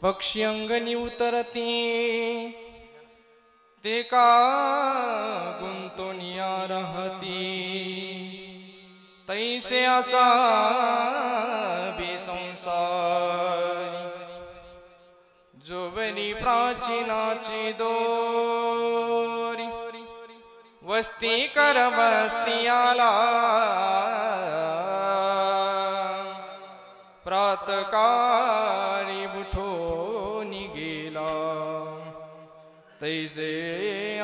पक्षी अंगणी उतरती ते का गुंतोनिया राहती तैसे असा बी संसारी जोवरी प्राचीनाची दोरी वस्ती कर वस्ती आला प्रातकारी बुठो निगेला तैसे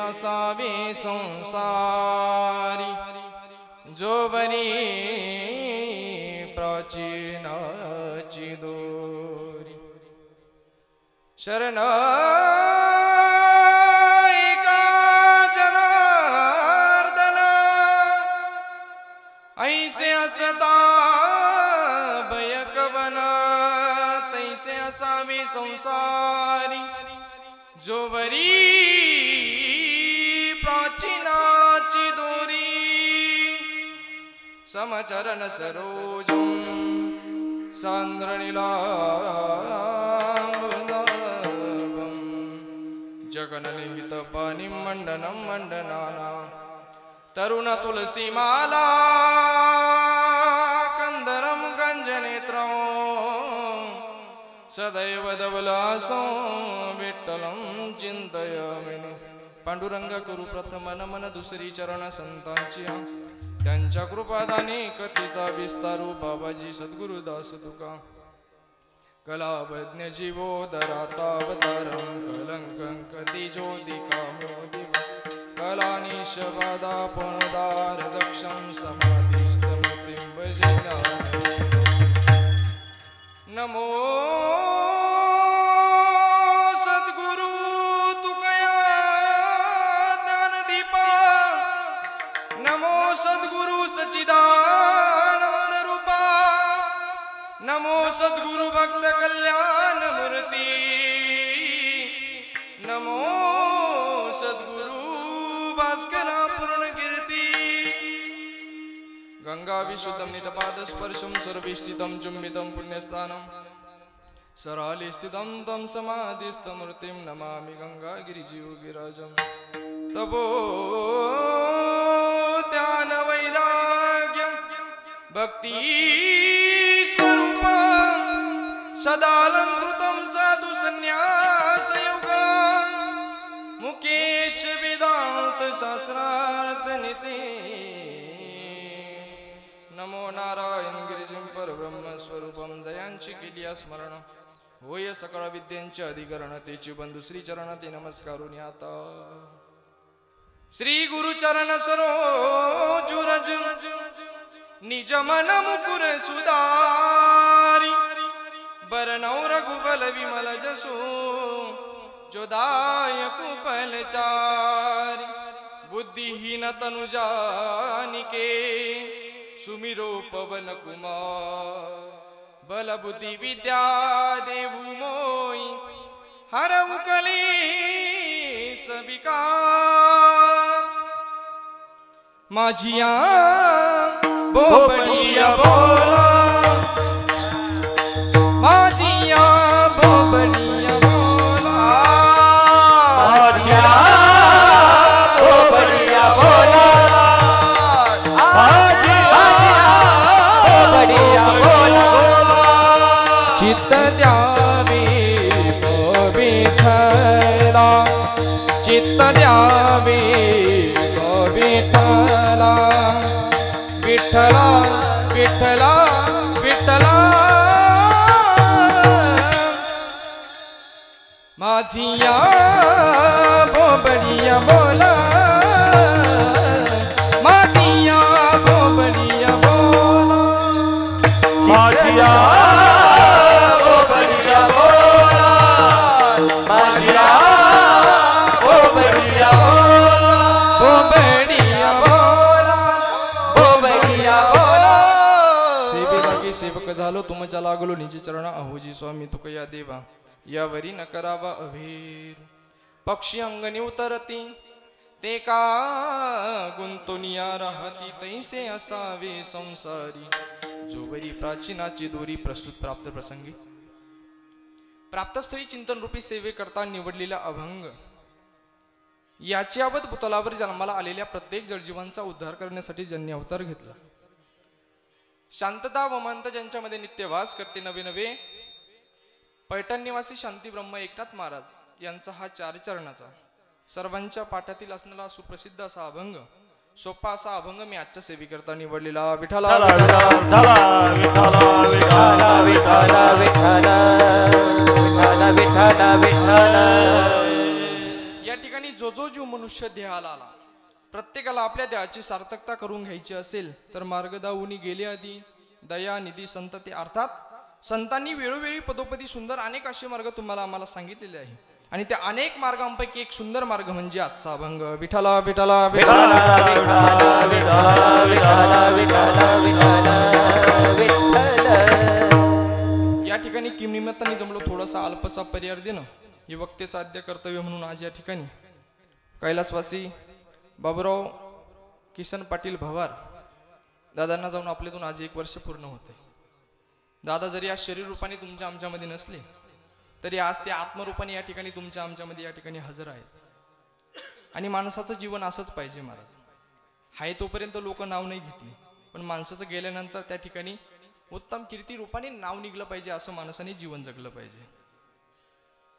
असावे संसारी जोवरी प्राचीनाची दोरी शरण एका जनार्दन ऐसे असता भयकवन तैसे असावे संसारी जोवरी प्राचीनाची दोरी समचरण सरोजम सांद्रनीलांबुनाभम जगननिहित पानिं मंडनं मंडनाना तरुण तुलसी माला कंदरम गंजनेत्रं सदैव धवलासं विठ्ठलं चिंतयामि पांडुरंगा करू प्रथम नमन दुसरी चरण संतांची त्यांच्या कृपादाने कथेचा विस्तारू बाबाजी सद्गुरुदास तुका कलावज्ञ जीवोदरातावतारं कलंकं कति ज्योतिका मोदि कलानिशवादापणदार दक्षं समाधिस्तमुतिं भजेना नमो सद्गुरु तुकया ज्ञानदीपा नमो सद्गुरु सच्चिदानंद रूपा नमो सद्गुरु भक्त कल्याण मूर्ति नमो सद्गुरु भास्करा पूर्ण कीर्ति गंगा विशुद्धं नितपाद स्पर्शं सर्वेष्टितं चुम्बितं पुण्यस्थानं सराले स्थितं तं समाधिस्थमूर्तिं नमामि गंगागिरिजीवगिराजं तपो ध्यान वैराग्यं भक्ति स्वरूपं सदालंकृतं साधु संन्यास योगं मुकेश वेदांत शास्त्रार्थ निते नमो नारायण गिरिजं परब्रह्म स्वरूपं जयांची केली स्मरण होय सकळ विद्यांचे अधिकरण तेची बंधु श्री चरणाते नमस्कारून आता श्री गुरु चरण सरोज रज निज मन मुकुर सुधारी बरनौ रघुबल विमल जसु जो दायक पलचारी बुद्धिहीन तनु जानिके सुमिरो पवन कुमार बल बुद्धि विद्या देवु मोई हरऊ कलेश विकार माझिया बोबडिया बोला माझिया बोबडिया बोला माझिया बोबडिया बोला माझिया बोबडिया बोला चित्त द्यावे विठला चित्त द्यावे विठला विठला विठला विठला माझिया बोबडिया बोला माझिया बोबडिया बोला माझिया बोबडिया बोला माझिया बोबडिया बोला बोबडिया बोला बोबडिया बोला सेवेलागी सेवक झालो तुमच्या लागलो निज चरण अहोजी स्वामी तुकया देवा यावरी न करावा अभीर पक्षी अंगणी उतरती ते का गुंतोनिया राहती तैसे असावे संसारी जोवरी प्राचीनाची दोरी प्रस्तुत प्राप्त प्रसंगी प्राप्तस्थळी चिंतन रूपी सेवेकरता निवडलेला अभंग याच्यावत भूतलावर जन्माला आलेल्या प्रत्येक जडजीवांचा उद्धार करण्यासाठी ज्यांनी अवतार घेतला, शांतता व मंत ज्यांच्यामध्ये नित्यवास करते नवे नवे पैठण निवासी शांती ब्रह्म एकनाथ महाराज यांचा हा 4 चरणाचा सर्वांच्या पाठातील असणारा सुप्रसिद्ध असा अभंग, सोपा असा अभंग मी आजच्या सेवेकरता निवडलेला. विठ्ठला या ठिकाणी जो जो जीव मनुष्य देहाला आला, प्रत्येकाला आपल्या देहाची सार्थकता करून घ्यायची असेल तर मार्ग दावून गेले आधी दया निधी संतती, अर्थात संतांनी वेळोवेळी पदोपदी सुंदर अनेक असे मार्ग तुम्हाला आम्हाला सांगितलेले आहे आणि त्या अनेक मार्गांपैकी एक सुंदर मार्ग म्हणजे आजचा अभंग. विठ्ठला विठ्ठला या ठिकाणी किम निमित्ताने जमलो थोडासा अल्पसा पर्याय देणं हे वक्तेचं आद्य कर्तव्य म्हणून आज या ठिकाणी कैलासवासी बाबूराव किसन पाटील भवार दादांना जाऊन आपल्यातून आज 1 वर्ष पूर्ण होते. दादा जरी आज शरीर रूपाने तुमच्या आमच्यामध्ये नसले तरी आज ते आत्मरूपाने या ठिकाणी तुमच्या आमच्यामध्ये या ठिकाणी हजर आहेत. आणि माणसाचं जीवन असंच पाहिजे महाराज. हाय तोपर्यंत लोक नाव नाही घेतील, पण माणसाचं गेल्यानंतर त्या ठिकाणी उत्तम कीर्ती रूपाने नाव निघलं पाहिजे, असं माणसाने जीवन जगलं पाहिजे.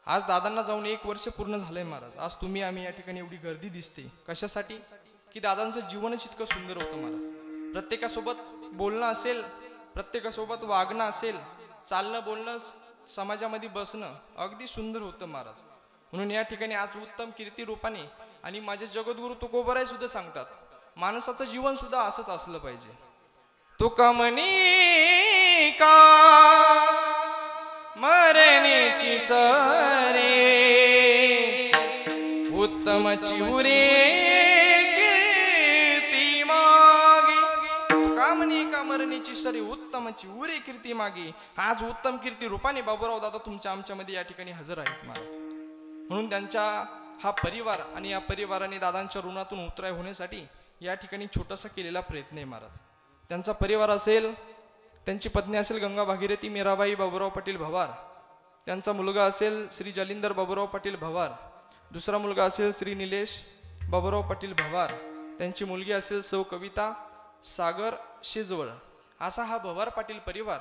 आज दादांना जाऊन 1 वर्ष पूर्ण झालंय महाराज. आज तुम्ही आम्ही या ठिकाणी एवढी गर्दी दिसते कशासाठी की दादांचं जीवनच इतकं सुंदर होतं महाराज. प्रत्येकासोबत बोलणं असेल, प्रत्येकासोबत वागणं असेल, चालणं बोलणं, समाजामध्ये बसणं अगदी सुंदर होतं महाराज. म्हणून या ठिकाणी आज उत्तम कीर्ती रूपाने आणि माझे जगद्गुरु तुकोबराय सुद्धा सांगतात माणसाचं जीवन सुद्धा असंच असलं पाहिजे. तुका म्हणी का मरणेची सरे उत्तमची उरे कीर्ती मागे. तुका म्हणी का मरणेची सरे उत्तमची उरे कीर्ती मागे. आज उत्तम कीर्ती रूपाने बाबूराव दादा तुमच्या आमच्यामध्ये या ठिकाणी हजर आहेत महाराज. म्हणून त्यांच्या हा परिवार आणि या परिवाराने दादांच्या ऋणातून उतराय होण्यासाठी या ठिकाणी छोटासा केलेला प्रयत्न आहे महाराज. त्यांचा परिवार असेल, त्यांची पत्नी असेल गंगा भागीरथी मीराबाई बाबूराव पाटील भवार, त्यांचा मुलगा असेल श्री जालिंदर बाबूराव पाटील भवार, दुसरा मुलगा असेल श्री निलेश बाबूराव पाटील भवार, त्यांची मुलगी असेल सौ कविता सागर शेजवळ. असा हा भवार पाटील परिवार.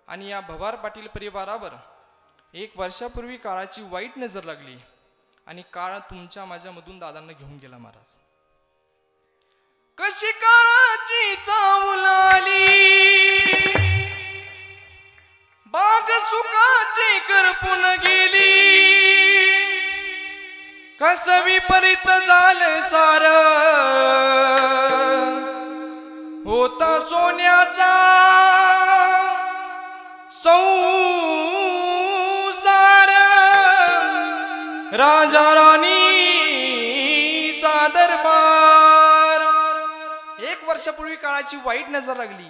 आणि या भवार पाटील परिवारावर 1 वर्षापूर्वी काळाची वाईट नजर लागली आणि काळ तुमच्या माझ्यामधून दादांना घेऊन गेला महाराज. कशी काळाची चावल आली बाग सुखाची करपून गेली, कस विपरीत झालं सार होता सोन्याचा संसार, राजा राणीचा दरबार. 1 वर्षापूर्वी काळाची वाईट नजर लागली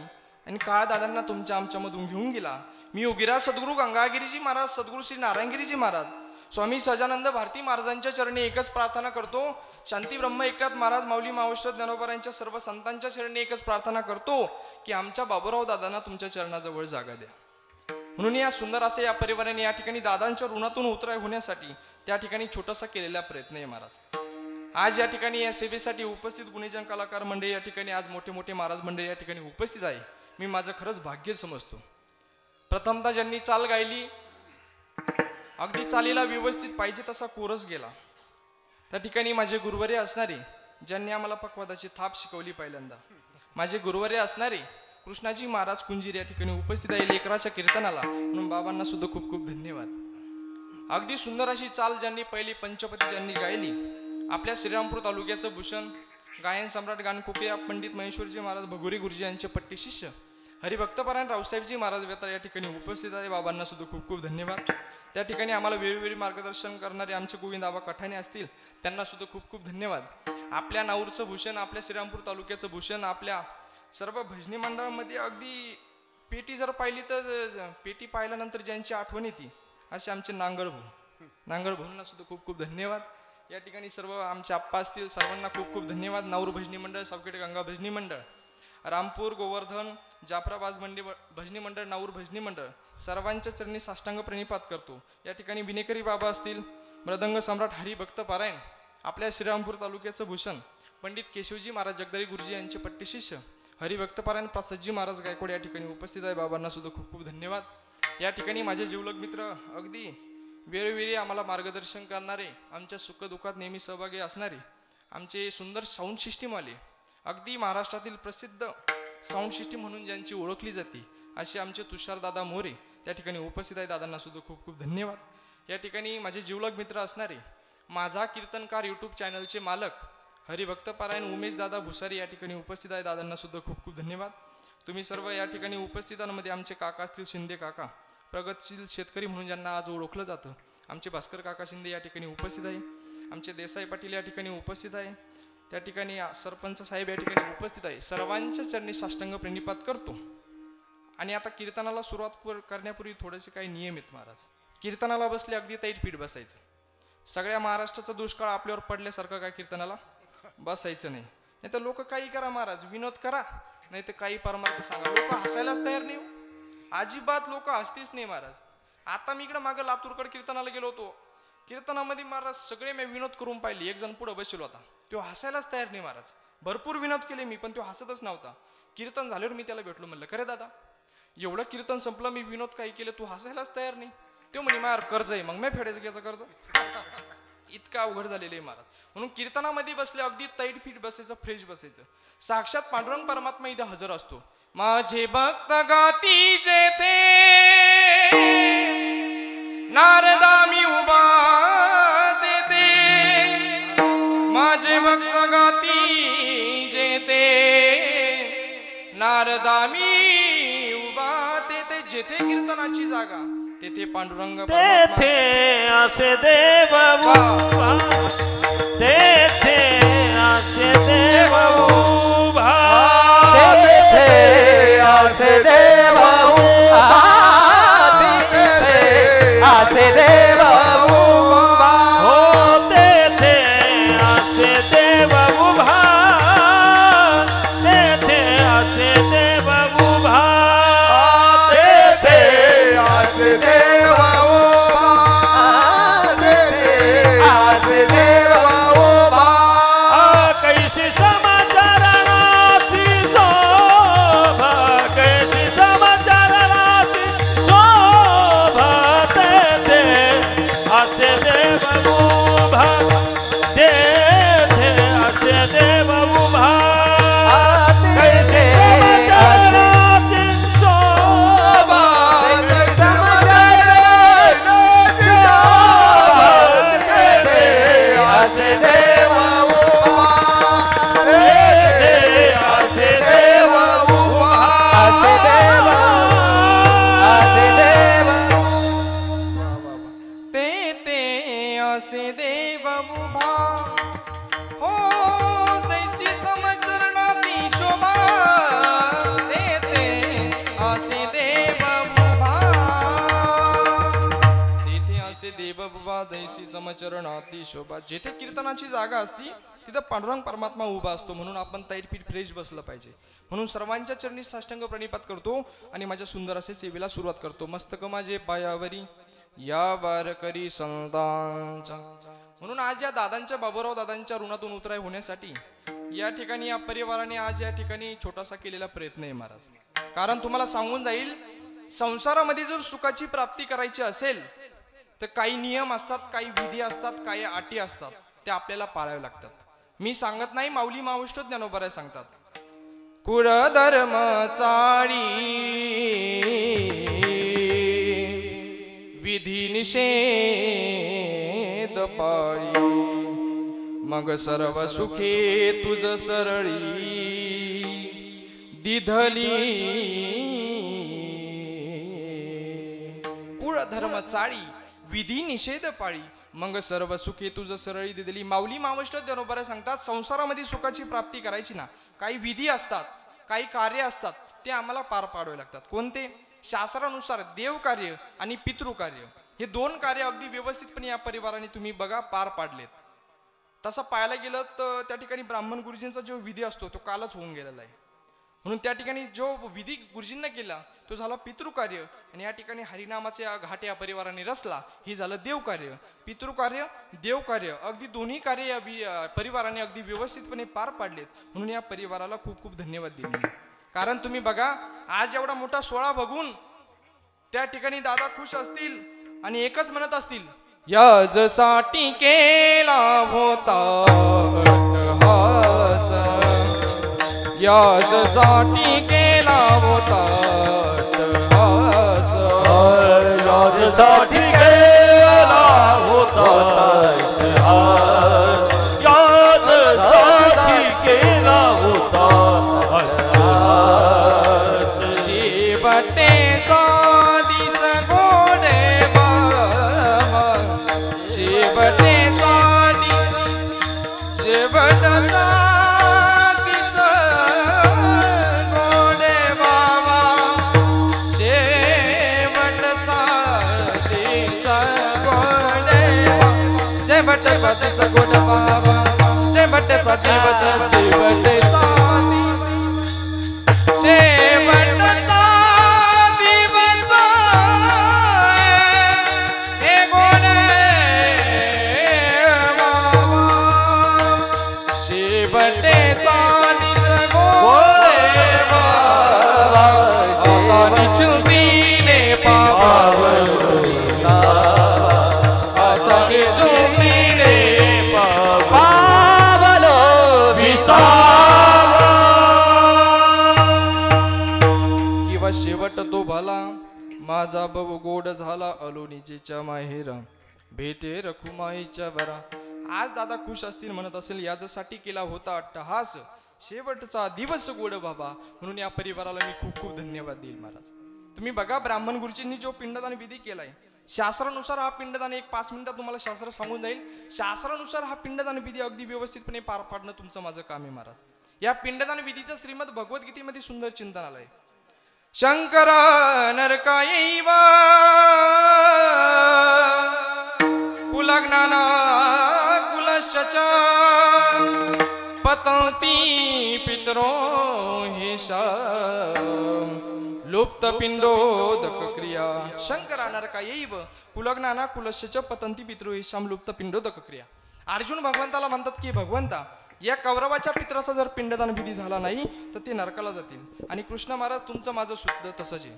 आणि काळ दादांना तुमच्या आमच्यामधून घेऊन गेला. मी योगीरा सद्गुरू गंगागिरीजी महाराज, सद्गुरू श्री नारायणगिरीजी महाराज, स्वामी सहजानंद भारती महाराजांच्या चरणी एकच प्रार्थना करतो. शांती ब्रह्म एकनाथ महाराज, माऊली मावश्र ज्ञानोबा यांच्या सर्व संतांच्या चरणी एकच प्रार्थना करतो की आमच्या बाबूराव दादांना तुमच्या चरणाजवळ जागा द्या. म्हणून या सुंदर असे या परिवाराने या ठिकाणी दादांच्या ऋणातून उतराय होण्यासाठी त्या ठिकाणी छोटासा केलेला प्रयत्न आहे महाराज. आज या ठिकाणी या सेवेसाठी उपस्थित गुणीजन कलाकार मंडळी या ठिकाणी आज मोठे मोठे महाराज मंडळी या ठिकाणी उपस्थित आहे. मी माझं खरंच भाग्य समजतो. प्रथमतः ज्यांनी चाल गायली, अगदी चालीला व्यवस्थित पाहिजे तसा कोरस गेला, त्या ठिकाणी माझे गुरुवर्य असणारे ज्यांनी आम्हाला पक्वादाची थाप शिकवली पहिल्यांदा, माझे गुरुवर्य असणारे कृष्णाजी महाराज कुंजीर या ठिकाणी उपस्थित आहे लेकराच्या कीर्तनाला. म्हणून बाबांना सुद्धा खूप खूप धन्यवाद. अगदी सुंदर अशी चाल ज्यांनी पहिली पंचपती ज्यांनी गायली, आपल्या श्रीरामपूर तालुक्याचं भूषण गायन सम्राट गानकोकिळा पंडित महेश्वरजी महाराज भगोरी गुरुजी यांचे पट्टी शिष्य हरिभक्तपरायण रावसाहेबजी महाराज वेताळ या ठिकाणी उपस्थित आहे. बाबांना सुद्धा खूप खूप धन्यवाद. त्या ठिकाणी आम्हाला वेळोवेळी मार्गदर्शन करणारे आमचे गोविंद आबा कठाणे असतील, त्यांना सुद्धा खूप खूप धन्यवाद. आपल्या नाऊरचं भूषण, आपल्या श्रीरामपूर तालुक्याचं भूषण, आपल्या सर्व भजनी मंडळामध्ये अगदी पेटी जर पाहिली तर पेटी पाहिल्यानंतर ज्यांची आठवण येते असे आमचे नांगरभाऊंना सुद्धा खूप खूप धन्यवाद. या ठिकाणी सर्व आमचे आप्पा असतील, सर्वांना खूप खूप धन्यवाद. नाऊर भजनी मंडळ, सावखेड गंगा भजनी मंडळ रामपूर गोवर्धन जाफराबाद भजनी मंडळ नाऊर भजनी मंडळ सर्वांच्या चरणी साष्टांग प्रणिपात करतो। या ठिकाणी विनेकरी बाबा असतील, मृदंग सम्राट हरिभक्त पारायण, आपल्या श्रीरामपूर तालुक्याचं भूषण पंडित केशवजी महाराज जगदारी गुरुजी यांचे पट्टे शिष्य हरिभक्त पारायण प्रसादजी महाराज गायकवाड या ठिकाणी उपस्थित आहे। बाबांना सुद्धा खूप खूप धन्यवाद। या ठिकाणी माझे जीवलग मित्र अगदी वेळोवेळी आम्हाला मार्गदर्शन करणारे, आमच्या सुखदुःखात नेहमी सहभागी असणारे आमचे सुंदर साऊंड सिस्टीमवाले, अगदी महाराष्ट्रातील प्रसिद्ध साऊंड सिस्टीम म्हणून ज्यांची ओळखली जाते असे आमचे तुषारदादा मोरे त्या ठिकाणी उपस्थित आहे। दादांना सुद्धा खूप खूप धन्यवाद। या ठिकाणी माझे जीवलग मित्र असणारे माझा कीर्तनकार यूट्यूब चॅनलचे मालक हरिभक्त पारायण उमेश दादा भुसारी या ठिकाणी उपस्थित आहे। दादांना सुद्धा खूप खूप धन्यवाद। तुम्ही सर्व या ठिकाणी उपस्थितांमध्ये आमचे काका असतील शिंदे काका, प्रगतशील शेतकरी म्हणून ज्यांना आज ओळखलं जातं, आमचे भास्कर काका शिंदे या ठिकाणी उपस्थित आहे। आमचे देसाई पाटील या ठिकाणी उपस्थित आहे। त्या ठिकाणी सरपंच साहेब या ठिकाणी उपस्थित आहे। सर्वांच्या चरणी साष्टांग प्रणिपात करतो। आणि आता कीर्तनाला सुरुवात करण्यापूर्वी थोडेसे काही नियम आहेत महाराज। कीर्तनाला बसले अगदी तैट पीठ बसायचं। सगळ्या महाराष्ट्राचा दुष्काळ आपल्यावर पडल्यासारखं काय कीर्तनाला बसायचं नाही। नाही तर लोक काही करा महाराज, विनोद करा, नाही तर काही परमार्थ सांगा, लोक हसायलाच तयार नाही। अजिबात लोक हसतीच नाही महाराज। आता मी इकडे मागं लातूरकडे कीर्तनाला गेलो होतो, कीर्तनामध्ये महाराज सगळे मी विनोद करून पाहिले, एक जण पुढे बसलो होता, तो हसायलाच तयार नाही महाराज। भरपूर विनोद केले मी, पण तो हसतच नव्हता। कीर्तन झाल्यावर मी त्याला भेटलो, म्हणलं खरे दादा एवढं कीर्तन संपलं, मी विनोद काही केले, तू हसायलाच तयार नाही। तो म्हणे माझ्यावर कर्ज आहे, मग मी फेडायचं घ्यायचं कर्ज इतका अवघड झालेलं आहे महाराज। म्हणून कीर्तनामध्ये बसले अगदी तैट फीट बसायचं, फ्रेश बसायचं। साक्षात पांडुरंग परमात्मा इथे हजर असतो। माझे भक्त गाती जेथे नारदा मी उभा तेथे, माझे भक्त गाती जेथे नारदा मी उभा तेथे। जेथे कीर्तनाची जागा तेथे पांडुरंग तेथे असे देव उभा, तेथे असे देव उभा, तेथे असे देव उभा, तेथे असे देव उभा, हो तेथे असे देव उभा, तेथे असे देव उभा, तेथे असे देव उभा, तेथे असे देव उभा, कैसी समाचारणाची शोभा, कैसी समाचारणाची शोभा, तेथे असे देव उभा, तेथे असे देव उभा, कैसी समाचारणाची शोभा, कैसी समाचारणाची शोभा, तेथे असे देव उभा, तेथे असे देव उभा, असे देव, असे देव, तेथे असे देव उभा, हो जैसी समचरणाती शोभा, तेथे असे देव उभा, तेथे असे देव उभा जैसी समचरणाती शोभा। जेथे कीर्तनाची जागा असती तिथं पांडुरंग परमात्मा उभा असतो। म्हणून आपण तैरपीठ फ्रेश बसलं पाहिजे। म्हणून सर्वांच्या चरणी साष्टांग प्रणिपात करतो आणि माझ्या सुंदर असे सेवेला सुरुवात करतो। मस्तक माझे पायावरी या वारकरी संतांचा। म्हणून आज या दादांच्या बाबूराव दादांच्या ऋणातून उतराय होण्यासाठी या ठिकाणी या परिवाराने आज या ठिकाणी छोटासा केलेला प्रयत्न आहे महाराज। कारण तुम्हाला सांगून जाईल, संसारामध्ये जर सुखाची प्राप्ती करायची असेल तर काही नियम असतात, काही विधी असतात, काही अटी असतात, त्या आपल्याला पाळाव्या लागतात। मी सांगत नाही, माऊली मावष्ट ज्ञानोबराय सांगतात, कुळ धर्म चाळी विधी निषेध पाळी, मग सर्व सुखे तुझ सरळी दिधली। कुळ धर्म चाळी विधी निषेध पाळी, मग सर्व सुखे तुझ सरळी दिधली। माऊली मावष्ट ज्ञानोबराय सांगतात, संसारामध्ये सुखाची प्राप्ती करायची ना, काही विधी असतात, काही कार्य असतात, ते आम्हाला पार पाडावे लागतात। कोणते? शास्त्रानुसार देवकार्य आणि पितृकार्य, हे दोन कार्य अगदी व्यवस्थितपणे या परिवाराने तुम्ही बघा पार पाडलेत। तसं पाहायला गेलं तर त्या ठिकाणी ब्राह्मण गुरुजींचा जो विधी असतो तो कालच होऊन गेलेला आहे। म्हणून त्या ठिकाणी जो विधी गुरुजींना केला तो झाला पितृकार्य, आणि या ठिकाणी हरिनामाचे घाट या परिवाराने रचला, ही झालं देवकार्य. पितृकार्य, देवकार्य अगदी दोन्ही कार्य या परिवाराने अगदी व्यवस्थितपणे पार पाडलेत. म्हणून या परिवाराला खूप खूप धन्यवाद दिले. कारण तुम्ही बघा, आज एवढा मोठा सोहळा बघून त्या ठिकाणी दादा खुश असतील आणि एकच म्हणत असतील, याजसाठी केला होता अट्टहास, याजसाठी केला होता अट्टहास, याजसाठी केला होता अट्टहास, याजसाठी केला होता अट्टहास. शेवटेचा दिस गोडे बाबा, शेवटेचा दिस, शेवटचा दिस गोडे बाबा, शेवटचा दिस गोडे बाबा, शेवटचा दिस गोड बाबा, शेवटचा दिवस, शेवटचा शेवटचा दिवस हे गोडे बाबा, शेवटचा दिस गोडे बाबा, आता निचुतीने पावलो, आता निचुतीने पावलो विसावा. किंवा शेवट तो भला माझा बबू गोड झाला अलोनीच्या माहेर, भेटे रखुमाईच्या बरा. आज दादा खुश असतील, म्हणत असेल याच्यासाठी केला होता अट्टहास, शेवटचा दिवस गोड बाबा. म्हणून या परिवाराला मी खूप खूप धन्यवाद देईल महाराज. तुम्ही बघा, ब्राह्मण गुरुजींनी जो पिंडदान विधी केलाय, शास्त्रानुसार हा पिंडदान, एक 5 मिनिटात तुम्हाला शास्त्र सांगून जाईल, शास्त्रानुसार हा पिंडदान विधी अगदी व्यवस्थितपणे पार पाडणं तुमचं माझं काम आहे महाराज. या पिंडदान विधीचं श्रीमद भगवद्गीतेमध्ये सुंदर चिंतन आलंय. शंकर नरकायैव कुलज्ञाना कुलश्च पतन्ति पितरो हिषा लुप्त पिंडोदक क्रिया. शंकर नरकायैव कुलज्ञाना कुलश्च पतन्ति पितरो हिषाम लुप्त पिंडोदक क्रिया. अर्जुन भगवंताला म्हणतात की भगवंता, या कौरवाच्या पित्राचा जर पिंडदान विधी झाला नाही तर ते नरकाला जातील. आणि कृष्ण महाराज, तुमचं माझं सुद्धा तसंच आहे.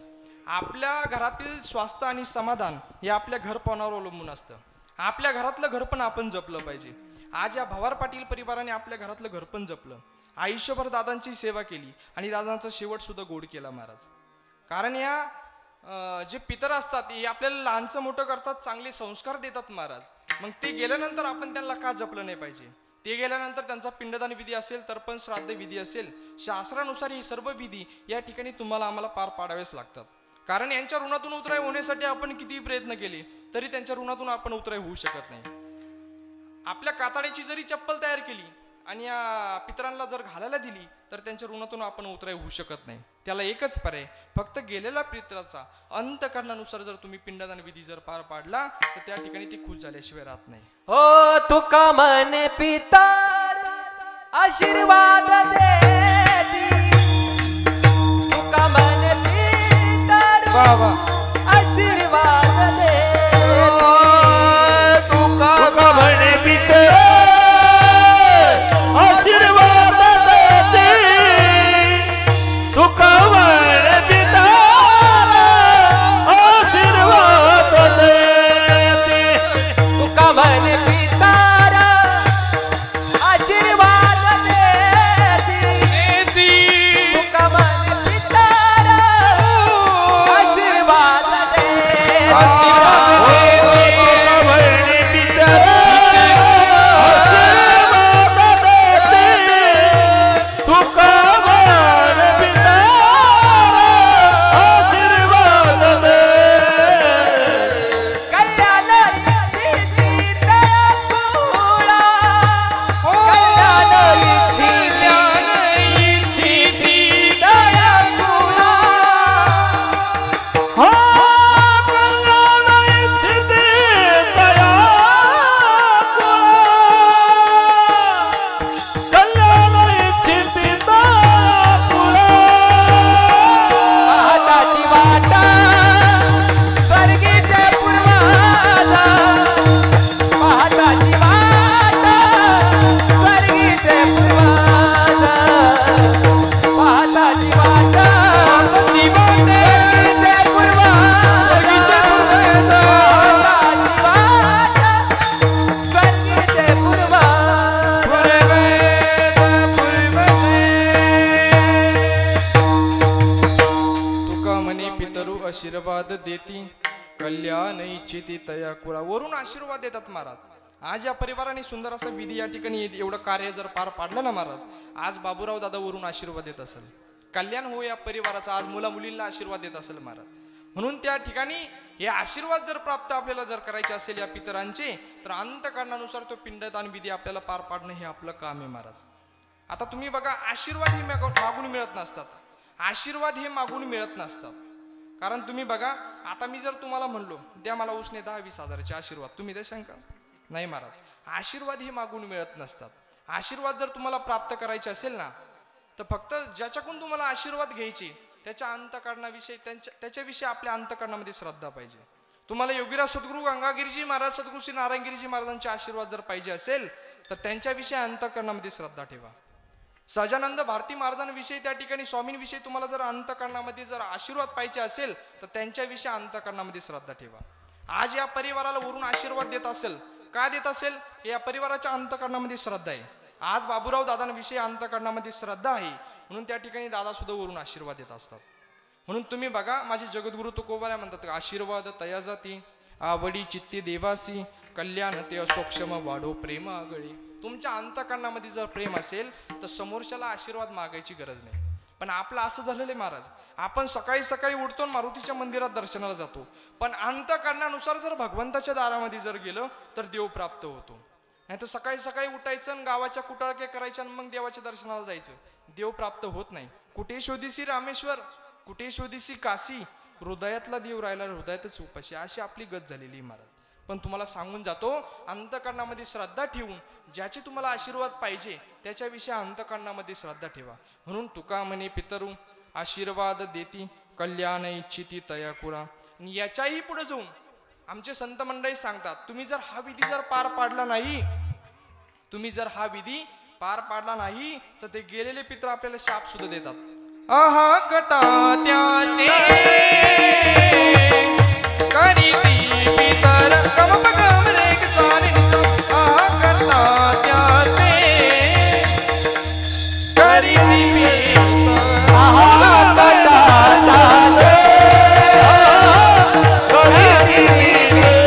आपल्या घरातील स्वास्थ्य आणि समाधान हे आपल्या घरपणावर अवलंबून असतं. आपल्या घरातलं घरपण आपण जपलं पाहिजे. आज या भवार पाटील परिवाराने आपल्या घरातलं घरपण जपलं, आयुष्यभर दादांची सेवा केली आणि दादांचा शेवट सुद्धा गोड केला महाराज. कारण या जे पितर असतात हे आपल्याला लहानचं मोठं करतात, चांगले संस्कार देतात महाराज. मग ते गेल्यानंतर आपण त्यांना का जपलं नाही पाहिजे? ते गेल्यानंतर त्यांचा पिंडदान विधी असेल, तर्पण श्राद्ध विधी असेल, शास्त्रानुसार ही सर्व विधी या ठिकाणी तुम्हाला आम्हाला पार पाडावेच लागतात. कारण यांच्या ऋणातून उतराई होण्यासाठी आपण किती प्रयत्न केले तरी त्यांच्या ऋणातून आपण उतराई होऊ शकत नाही. आपल्या कातड्याची जरी चप्पल तयार केली आणि या पितरांना जर घालायला दिली तर त्यांच्या ऋणातून आपण उतराई होऊ शकत नाही. त्याला एकच पर्याय, फक्त गेलेल्या पितराचा अंतकरणानुसार जर तुम्ही पिंडदान विधी जर पार पाडला तर त्या ठिकाणी ती खुश झाल्याशिवाय राहत नाही. हो तुका मन पितर आशीर्वाद देती, तुका मन पितर बाबा आशीर्वाद देती, तुका मन पितर आशीर्वाद देती, तुका मन पितर आशीर्वाद देती, तुका मन पितर आशीर्वाद देती, तुका मन पितर आशीर्वाद आशीर्वाद देती कल्याण इच्छिती तया कुळा. वरून आशीर्वाद देतात महाराज. आज या परिवाराने सुंदर असं विधी या ठिकाणी एवढं कार्य जर पार पाडलं ना महाराज, आज बाबूराव दादा वरून आशीर्वाद देत असेल, कल्याण हो या परिवाराचा, आज मुला मुलींना आशीर्वाद देत असेल महाराज. म्हणून त्या ठिकाणी हे आशीर्वाद जर प्राप्त आपल्याला जर करायचे असेल या पितरांचे, तर अंतकरणानुसार तो पिंडदान विधी आपल्याला पार पाडणं हे आपलं काम आहे महाराज. आता तुम्ही बघा, आशीर्वाद हे मागून मिळत नसतात. आशीर्वाद हे मागून मिळत नसतात. कारण तुम्ही बघा, आता मी जर तुम्हाला म्हणलो द्या मला उसने 10-20 हजाराचे आशीर्वाद, तुम्ही देशाल का? नाही महाराज. आशीर्वाद हे मागून मिळत नसतात. आशीर्वाद जर तुम्हाला प्राप्त करायचे असेल ना, तर फक्त ज्याच्याकडून तुम्हाला आशीर्वाद घ्यायचे त्याच्या अंतकरणाविषयी, त्याच्याविषयी आपल्या अंतकरणामध्ये श्रद्धा पाहिजे. तुम्हाला योगीराज सद्गुरू गंगागिरीजी महाराज, सद्गुरू श्री नारायणगिरीजी महाराजांचे आशीर्वाद जर पाहिजे असेल, तर त्यांच्याविषयी अंतकरणामध्ये श्रद्धा ठेवा. सहजानंद भारती महाराजांविषयी, त्या ठिकाणी स्वामींविषयी तुम्हाला जर अंतकरणामध्ये जर आशीर्वाद पाहिजे असेल, तर त्यांच्याविषयी अंतकरणामध्ये श्रद्धा ठेवा. आज या परिवाराला वरून आशीर्वाद देत असेल, का देत असेल? या परिवाराच्या अंतकरणामध्ये श्रद्धा आहे. आज बाबूराव दादांविषयी अंतकरणामध्ये श्रद्धा आहे, म्हणून त्या ठिकाणी दादा सुद्धा वरून आशीर्वाद देत असतात. म्हणून तुम्ही बघा, माझे जगद्गुरु तुकोबा म्हणतात, आशीर्वाद तया जाती आवडी चित्ती देवासी कल्याण ते असोक्षम वाढो प्रेम आगळे. तुमच्या अंतकरणामध्ये जर प्रेम असेल तर समोरच्याला आशीर्वाद मागायची गरज नाही. पण आपलं असं झालेलं आहे महाराज, आपण सकाळी सकाळी उठतो, मारुतीच्या मंदिरात दर्शनाला जातो, पण अंतकरणानुसार जर भगवंताच्या दारामध्ये जर गेलं तर देव प्राप्त होतो. नाही तर सकाळी सकाळी उठायचं आणि गावाच्या कुटाळके करायच्या आणि मग देवाच्या दर्शनाला जायचं, देव प्राप्त होत नाही. कुठे शोधीसी रामेश्वर, कुठे शोधीसी काशी, हृदयातला देव राहिला हृदयातच उपाशी, अशी आपली गत झालेली महाराज. पण तुम्हाला सांगून जातो, अंतकरणामध्ये श्रद्धा ठेवून ज्याचे तुम्हाला आशीर्वाद पाहिजे त्याच्याविषयी अंतकरणामध्ये श्रद्धा ठेवा. म्हणून तुका म्हणे पितरू आशीर्वाद देती कल्याण इच्छिती तया कुळा. याच्याही पुढे जाऊन आमचे संत मंडळी सांगतात, तुम्ही जर हा विधी जर पार पाडला नाही, तुम्ही जर हा विधी पार पाडला नाही, तर ते गेलेले पितर आपल्याला शाप सुद्धा देतात. आहा कटा त्याचे करीती पितर कम पगम रेख सारे निसम. आहा कटा त्याचे करीती पितर, आहा कटा त्याचे करीती पितर,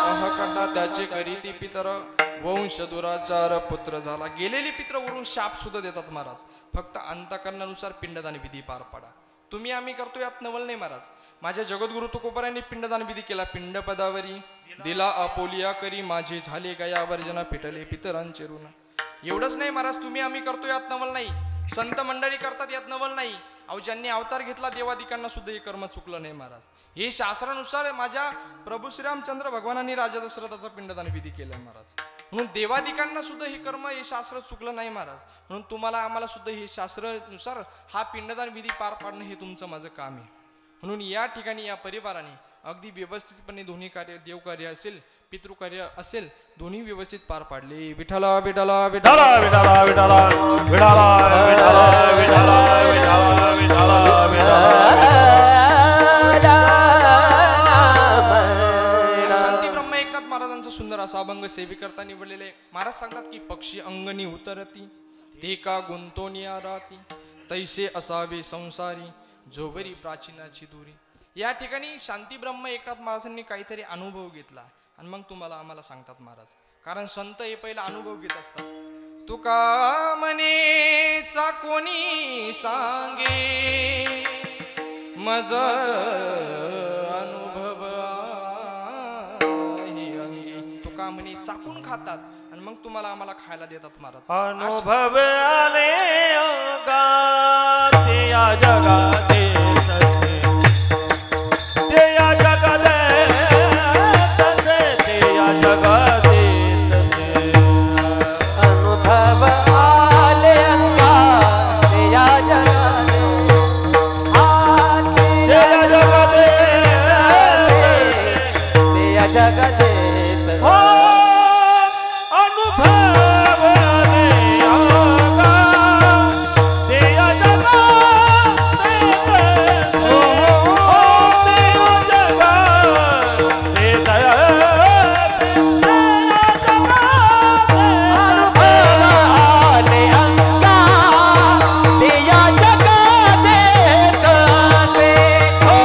आहा कटा त्याचे करीती पितर. वंश दुराचार पुत्र झाला. गेलेले पित्र वरून शाप सुद्धा देतात महाराज. फक्त अंतकरणानुसार पिंडदान विधी पार पाडा. तुम्ही आम्ही करतो यात नवल नाही महाराज. माझ्या जगद्गुरु तुकोबारांनी पिंडदान विधी केला. पिंड पदावरी दिला आपोलिया करी माझे झाले गया वर्जना पिटले पितरांचे ऋण. एवढंच नाही महाराज, तुम्ही आम्ही करतो यात नवल नाही, संत मंडळी करतात यात नवल नाही. अहो ज्यांनी अवतार घेतला देवादिकांना सुद्धा हे कर्म चुकलं नाही महाराज. हे शास्त्रानुसार माझ्या प्रभू श्रीरामचंद्र भगवानांनी राजा दशरथाचा पिंडदान विधी केलाय महाराज. म्हणून देवादिकांना सुद्धा हे कर्म हे शास्त्र चुकलं नाही महाराज. म्हणून तुम्हाला आम्हाला सुद्धा हे शास्त्रानुसार हा पिंडदान विधी पार पाडणं हे तुमचं माझं काम आहे. म्हणून या ठिकाणी या परिवाराने अगदी व्यवस्थितपणे दोन्ही कार्य, देवकार्य असेल पितृकार्य असेल, दोन्ही व्यवस्थित पार पाडले. विठ्ठला विठ्ठला विठ्ठला विठ्ठला विठ्ठला विठ्ठला विठ्ठला विठ्ठला विठ्ठला विठ्ठला विठ्ठला. शांती ब्रह्म एकनाथ महाराजांचा सुंदर असा अभंग सेवी करता निवडलेले महाराज सांगतात की पक्षी अंगणी उतरती ते का गुंतोनिया राती तैसे असावे संसारी जोवरी प्राचीनाची दुरी. या ठिकाणी शांती ब्रह्म एकनाथ महाराजांनी काहीतरी अनुभव घेतला आणि मग तुम्हाला आम्हाला सांगतात महाराज. कारण संत हे पहिला अनुभव घेत असतात. तुका मनेचा कोणी सांगे मज अनुभव आहे अंगी. तुका म्हणे चाकून खातात आणि मग तुम्हाला आम्हाला खायला देतात महाराज. अनुभव आले अंगात या जगात जगदेत हो अनुभव आले अंगा ते या जगात हो ते या जगात ते दया आले अंगा ते या जगदेत ते हो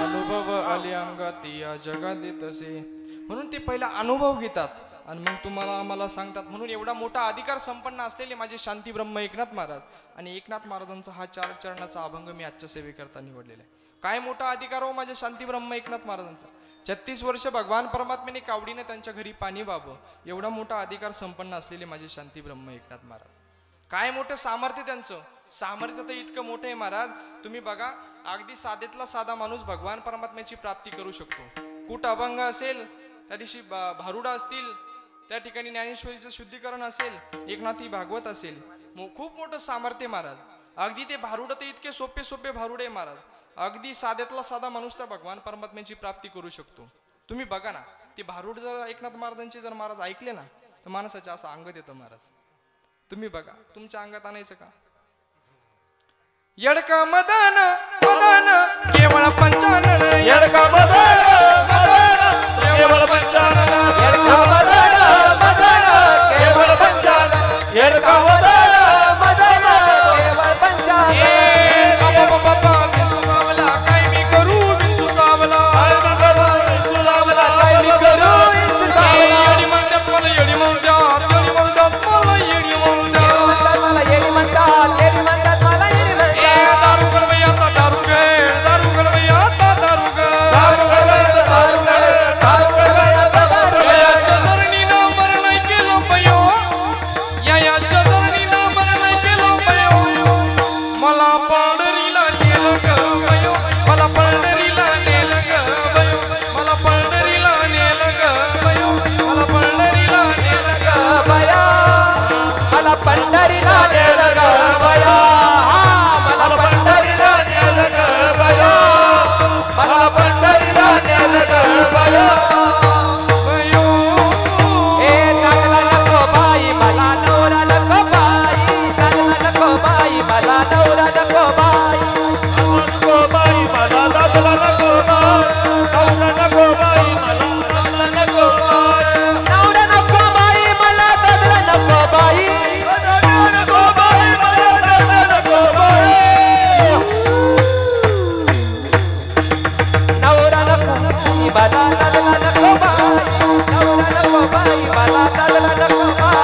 अनुभव आले अंगात या जगात येत असे म्हणून ते पहिला अनुभव घेतात आणि मग तुम्हाला आम्हाला सांगतात. म्हणून एवढा मोठा अधिकार संपन्न असलेले माझे शांती ब्रह्म एकनाथ महाराज आणि एकनाथ महाराजांचा हा 4 चरणाचा अभंग मी आजच्या सेवेकरता निवडलेला आहे. काय मोठा अधिकार हो माझ्या शांती ब्रह्म एकनाथ महाराजांचा. 36 वर्ष भगवान परमात्म्याने कावडीने त्यांच्या घरी पाणी व्हावं एवढा मोठा अधिकार संपन्न असलेले माझे शांती ब्रह्म एकनाथ महाराज. काय मोठं सामर्थ्य त्यांचं. सामर्थ्य तर इतकं मोठं आहे महाराज. तुम्ही बघा अगदी साधेतला साधा माणूस भगवान परमात्म्याची प्राप्ती करू शकतो. कुठ अभंग असेल त्या दिवशी भारुडा असतील त्या ठिकाणी ज्ञानेश्वरीचं शुद्धीकरण असेल एकनाथी भागवत असेल खूप मोठं सामर्थ्य महाराज. अगदी ते भारुड तर इतके सोपे सोपे भारुडे महाराज. अगदी साधेतला साधा माणूस त्या भगवान परमात्म्याची प्राप्ती करू शकतो. तुम्ही बघा ना ते भारुड जर एकनाथ महाराजांचे जर महाराज ऐकले ना तर माणसाच्या असं अंगात येतं महाराज. तुम्ही बघा तुमच्या अंगात आणायचं का. यडका मदन मदन केवळ पंचानन यडका मदन मदन केवळ पंचानन यडका मदन मदन केवळ पंचानन यडका मदन मदन केवळ पंचानन बाबा बिंदू कावला काय मी करू बिंदू कावला काय मी करू विंचू लावला काय मी करू विंचू लावला. येडी म्हणतात मला येडी म्हणतात येडी म्हणतात मला येडी म्हणतात मला येडी म्हणतात येडी म्हणतात मला येडी म्हणतात. दारू गडबई आता दारू गड दारू गडबई आता दारू गड दारू गड दारू गड दारू गड या शदरणी ना मरण केलो पयो या शदरणी ना मरण केलो पयो मला पंढरीला नेलं ग पयो मला पंढरीला नेलं ग पयो मला पंढरीला नेलं ग पयो मला पंढरीला नेलं ग बया मला पंढरीला नेलं ग बया मला पंढरीला नेलं ग बया मला पंढरीला नेलं ग बया. पयो ए लागला नको बाई मला नवरा नको बाई लागला नको बाई मला नवरा नको बाई नको बाई मला दादला नको बाई नवरा नको बाई मला दादला नको बाई नवरा नको बाई मला दादला नको बाई दादला नको बाई मला दादला नको बाई नवरा नको बाई मला दादला नको बाई नवरा नको बाई मला दादला नको बाई.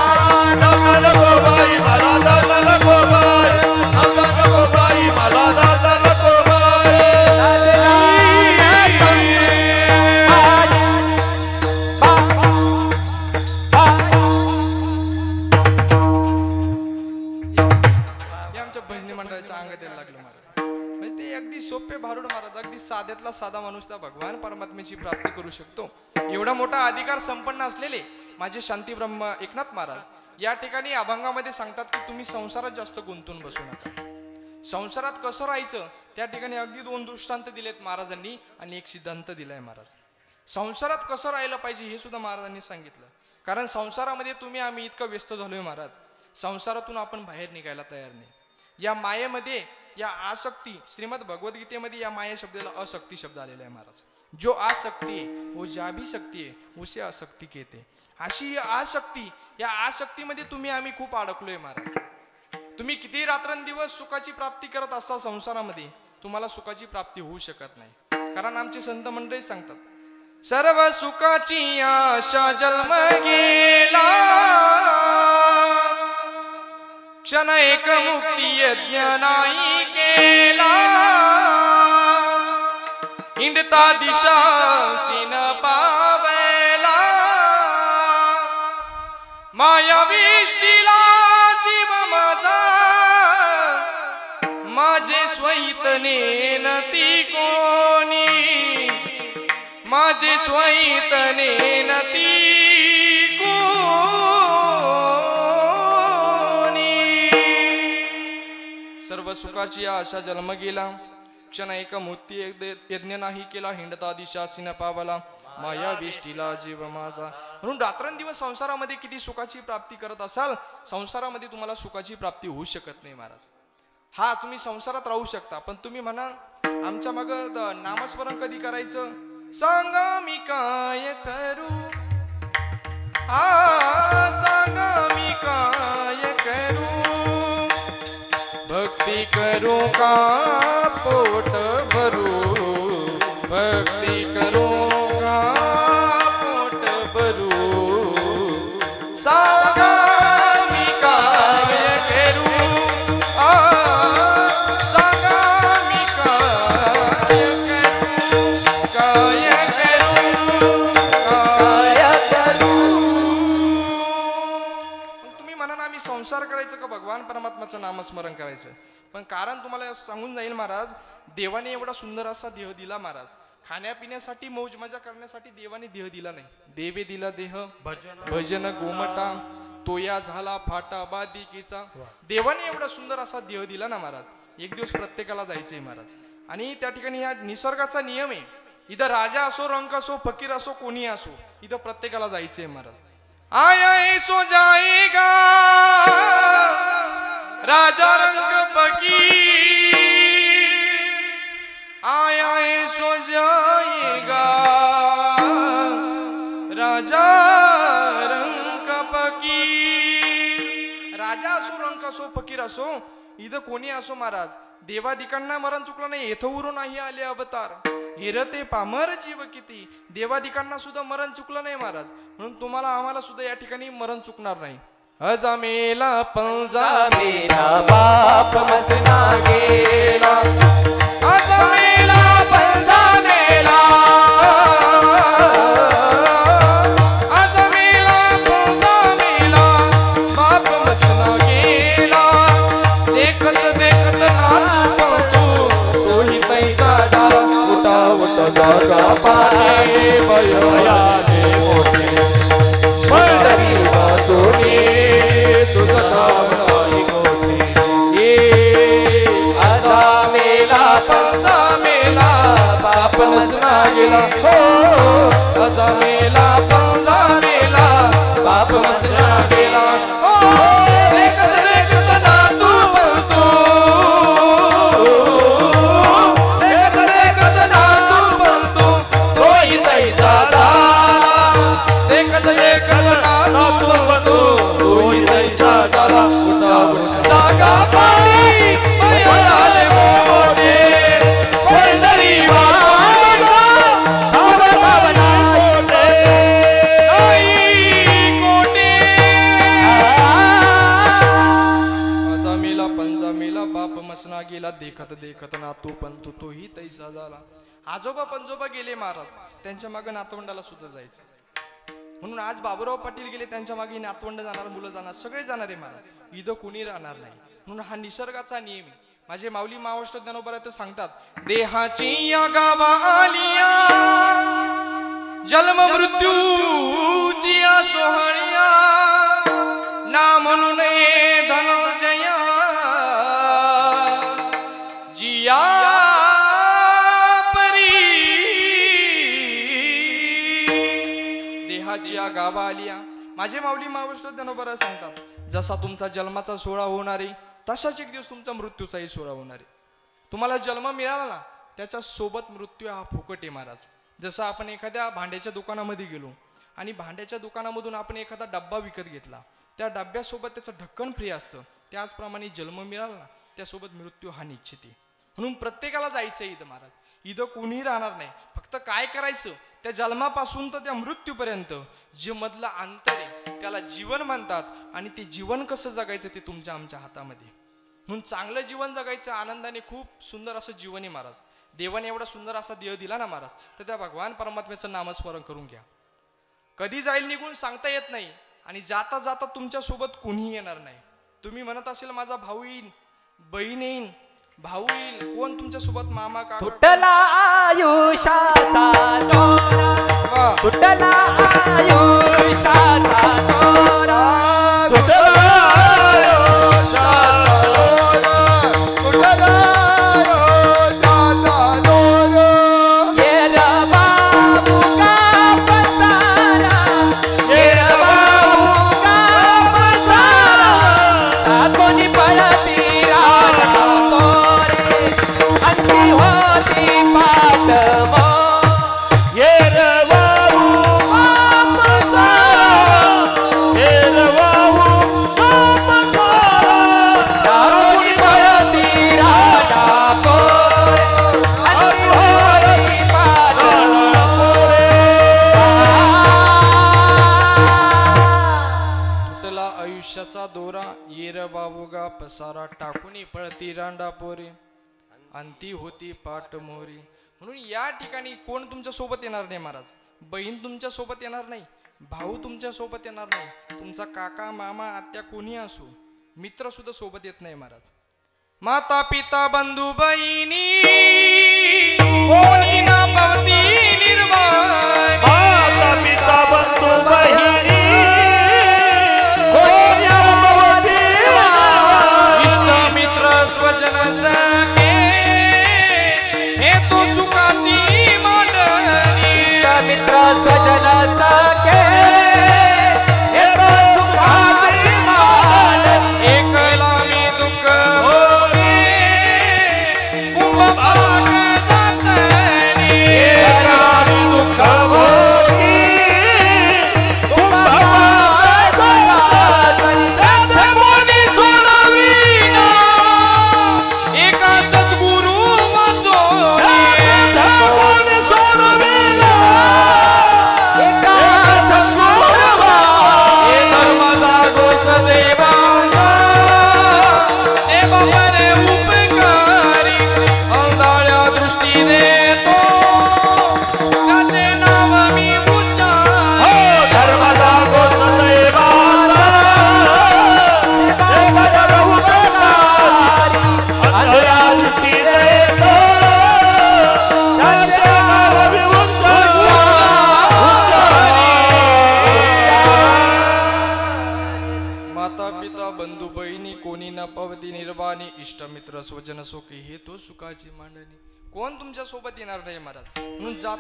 नवरा नको बाई मला दादला नको बाई नवरा नको बाई मला दादला नको बाई हे आमच्या भजनी मंडळाच्या अंगात यायला लागलं महाराज. म्हणजे ते अगदी सोपे भारुड महाराज अगदी साध्यातला साधा माणूस त्या भगवान परमात्म्याची प्राप्ती करू शकतो. एवढा मोठा अधिकार संपन्न असलेले माझे शांती ब्रह्म एकनाथ महाराज या ठिकाणी अभंगामध्ये सांगतात की तुम्ही संसारात जास्त गुंतून बसू नका. संसारात कसं राहायचं त्या ठिकाणी अगदी 2 दृष्टांत दिलेत महाराजांनी आणि एक सिद्धांत दिलाय महाराज. संसारात कसं राहिलं पाहिजे हे सुद्धा महाराजांनी सांगितलं. कारण संसारामध्ये तुम्ही आम्ही इतकं व्यस्त झालोय महाराज. संसारातून आपण बाहेर निघायला तयार नाही. या मायेमध्ये या आसक्ती श्रीमद भगवद्गीतेमध्ये या माया शब्दाला असक्ती शब्द आलेला आहे महाराज. जो आसक्ती है वो जा भी सकती है उसे आसक्ती कहते. अशी आसक्ती या आसक्तीमध्ये तुम्ही आम्ही खूप अडकलोय महाराज. तुम्ही किती रात्रंदिवस सुखाची प्राप्ती करत असता संसारामध्ये तुम्हाला सुखाची प्राप्ती होऊ शकत नाही. कारण आमचे संत मंडळी सांगतात सर्व सुखाची आशा जन्म गेला क्षण एक मुक्ती यज्ञ नाही केला हिंडता दिशा सीन पावला माया विष्टीला जीव माझा माझे स्वहित नेनती कोणी माझे स्वहित नेनती कोणी सुखाची आशा जन्म गेला क्षण एक मूर्ती यज्ञ नाही केला हिंडता दिशासी न पावला माया वेष्टीला जीव माझा. म्हणून रात्रंदिवस संसारामध्ये किती सुखाची प्राप्ती करत असाल संसारामध्ये तुम्हाला सुखाची प्राप्ती होऊ शकत नाही महाराज. हा तुम्ही संसारात राहू शकता पण तुम्ही म्हणा आमच्या मग नामस्मरण कधी करायचं सांगा मी काय करू सांगा मी काय करू भक्ती करू का पोट भरू भक्ती करू का पोट भरू सांगा मी काय करू सांगा मी काय करू काय करू काय करू. तुम्ही म्हणा ना आम्ही संसार करायचं का भगवान परमात्माचं नामस्मरण करायचं पण कारण तुम्हाला सांगून जाईल महाराज देवाने एवढा सुंदर असा देह दिला महाराज खाण्यापिण्यासाठी मौज मजा करण्यासाठी देवाने देह दिला नाही. देवे दिला देह भजन गोमटा तोया झाला फाटा बादिकीचा. देवाने एवढा सुंदर असा देह दिला ना महाराज एक दिवस प्रत्येकाला जायचंय महाराज. आणि त्या ठिकाणी हा निसर्गाचा नियम आहे इथं राजा असो रंक असो फकीर असो कोणी असो इथं प्रत्येकाला जायचंय महाराज. आया सो जाएगा राजा रंग फकीर आया सो जाएगा राजा रंग फकीर. राजा असो रंक असो फकीर असो इथं कोणी असो महाराज देवादिकांना मरण चुकलं नाही येथवरून नाही आले अवतार हिरते पामर जीव किती देवादिकांना सुद्धा मरण चुकलं नाही महाराज. म्हणून तुम्हाला आम्हाला सुद्धा या ठिकाणी मरण चुकणार नाही. अजमेला पंजामेला बाप मसना गेला अजमेला पंजामेला अजमेला पंजामेला बाप मसना गेला देखत देखत नाचू तू तोही पैसा झाला उठा उठा जागा पाणी बयाने मोठे पंढरी वाचोने तुझं नाव नाही गोठे ये अजामेला पंजामेला बाप नसना गेला हो अजामेला पंजामेला बाप नसना गेला हो देखत देखत नाचू बनतो देखत देखत नाचू बनतो तोही तैसा झाला देखत देखत नाचू बनतो तोही तैसा झाला उठा उठा जागा पाणी बयाने मोठे पंढरी वागा भाव भावना कोटे आई कोटे. अजामेला पंजामेला बाप मसना गेला देखत देखत नातू पंतू तोही तैसा झाला. आजोबा पंजोबा गेले महाराज त्यांच्या मागे नातवंडाला सुद्धा जायचं. म्हणून आज बाबूराव पाटील गेले त्यांच्या मागे नातवंड जाणार मुलं जाणार सगळे जाणार आहे महाराज इथं कोणी राहणार नाही. म्हणून हा निसर्गाचा नियम आहे. माझे माऊली महाराष्ट्र ज्ञानोबा ते सांगतात देहाची या गावा आलिया जन्म मृत्यूची या सोहळ्या ना म्हणून धनंजया जिया देहाची या गावा आलिया. माझे माऊली महाराष्ट्र ज्ञानोबा सांगतात जसा तुमचा जन्माचा सोहळा होणार आहे तसाच एक दिवस तुमचा मृत्यूचाही सोहळा होणार आहे. तुम्हाला जन्म मिळाला ना त्याच्या सोबत मृत्यू हा फुकट आहे महाराज. जसं आपण एखाद्या भांड्याच्या दुकानामध्ये गेलो आणि भांड्याच्या दुकानामधून आपण एखादा डब्बा विकत घेतला त्या डब्यासोबत त्याचं ढक्कन फ्री असतं त्याचप्रमाणे जन्म मिळाला ना त्यासोबत मृत्यू हा निश्चित आहे. म्हणून प्रत्येकाला जायचं इथं महाराज इथं कोणी राहणार नाही. फक्त काय करायचं त्या जन्मापासून तर त्या मृत्यूपर्यंत जे मधलं अंतर आहे त्याला जीवन म्हणतात आणि ते जीवन कसं जगायचं ते तुमच्या आमच्या हातामध्ये. म्हणून चांगलं जीवन जगायचं आनंदाने खूप सुंदर असं जीवन आहे महाराज. देवाने एवढा सुंदर असा देह दिला ना महाराज तर त्या भगवान परमात्म्याचं नामस्मरण करून घ्या. कधी जाईल निघून सांगता येत नाही आणि जाता जाता तुमच्या सोबत कोणी येणार नाही. तुम्ही म्हणत असेल माझा भाऊ येईल बहीण येईल भाऊ येईल कोण तुमच्या सोबत मामा काका तुटला आयुष्याचा दोरा तुटला आयुष्याचा दोरा तुटला आयुष्याचा दोरा पावसाचा दोरा येर वावुगा पसारा टाकूनी पळती रांडा पोरे अंती होती पाट मोरी. म्हणून या ठिकाणी कोण तुमच्या सोबत येणार नाही महाराज. बहीण तुमच्या सोबत येणार नाही, भाऊ तुमच्या सोबत येणार नाही, तुमचा काका मामा आत्या कोणी असो, मित्र सुद्धा सोबत येत नाही महाराज. माता पिता बंधू बहिणी कोणी ना पावती निर्वाणी. माता पिता बंधू बहिणी कोणी अनुभवती इष्ट मित्र स्वजन सखे हे तो सुखाची मांडणी. मित्र स्वजन सखे हे तो सुखाची मांडणी. एकला मी दुःख भोगे कुंभभाग जातनी. एकला मी दुःख भोगी कुंभभाग जातनी. त्यात कोणी सोडविना एका सद्गुरु वाचोनी. कोणी सोडविला एका सद्गुरू हे धर्माचा घोष देवांचा जे बापाने उपकारी अंधाळ्या दृष्टी देतो त्याचे नाव मी उच्चारी. धर्मदा गोसदेवाला देवदर उपकारी अंधळ्या दृष्टी देतो त्याचे नाव मी माता पिता बंधू बहिणी कोणी न पवती निर्वाणी. इष्ट मित्र स्वजन सोकी हे तो सुखाची मांडणी. कोण तुमच्या सोबत येणार नाही महाराज. म्हणून जात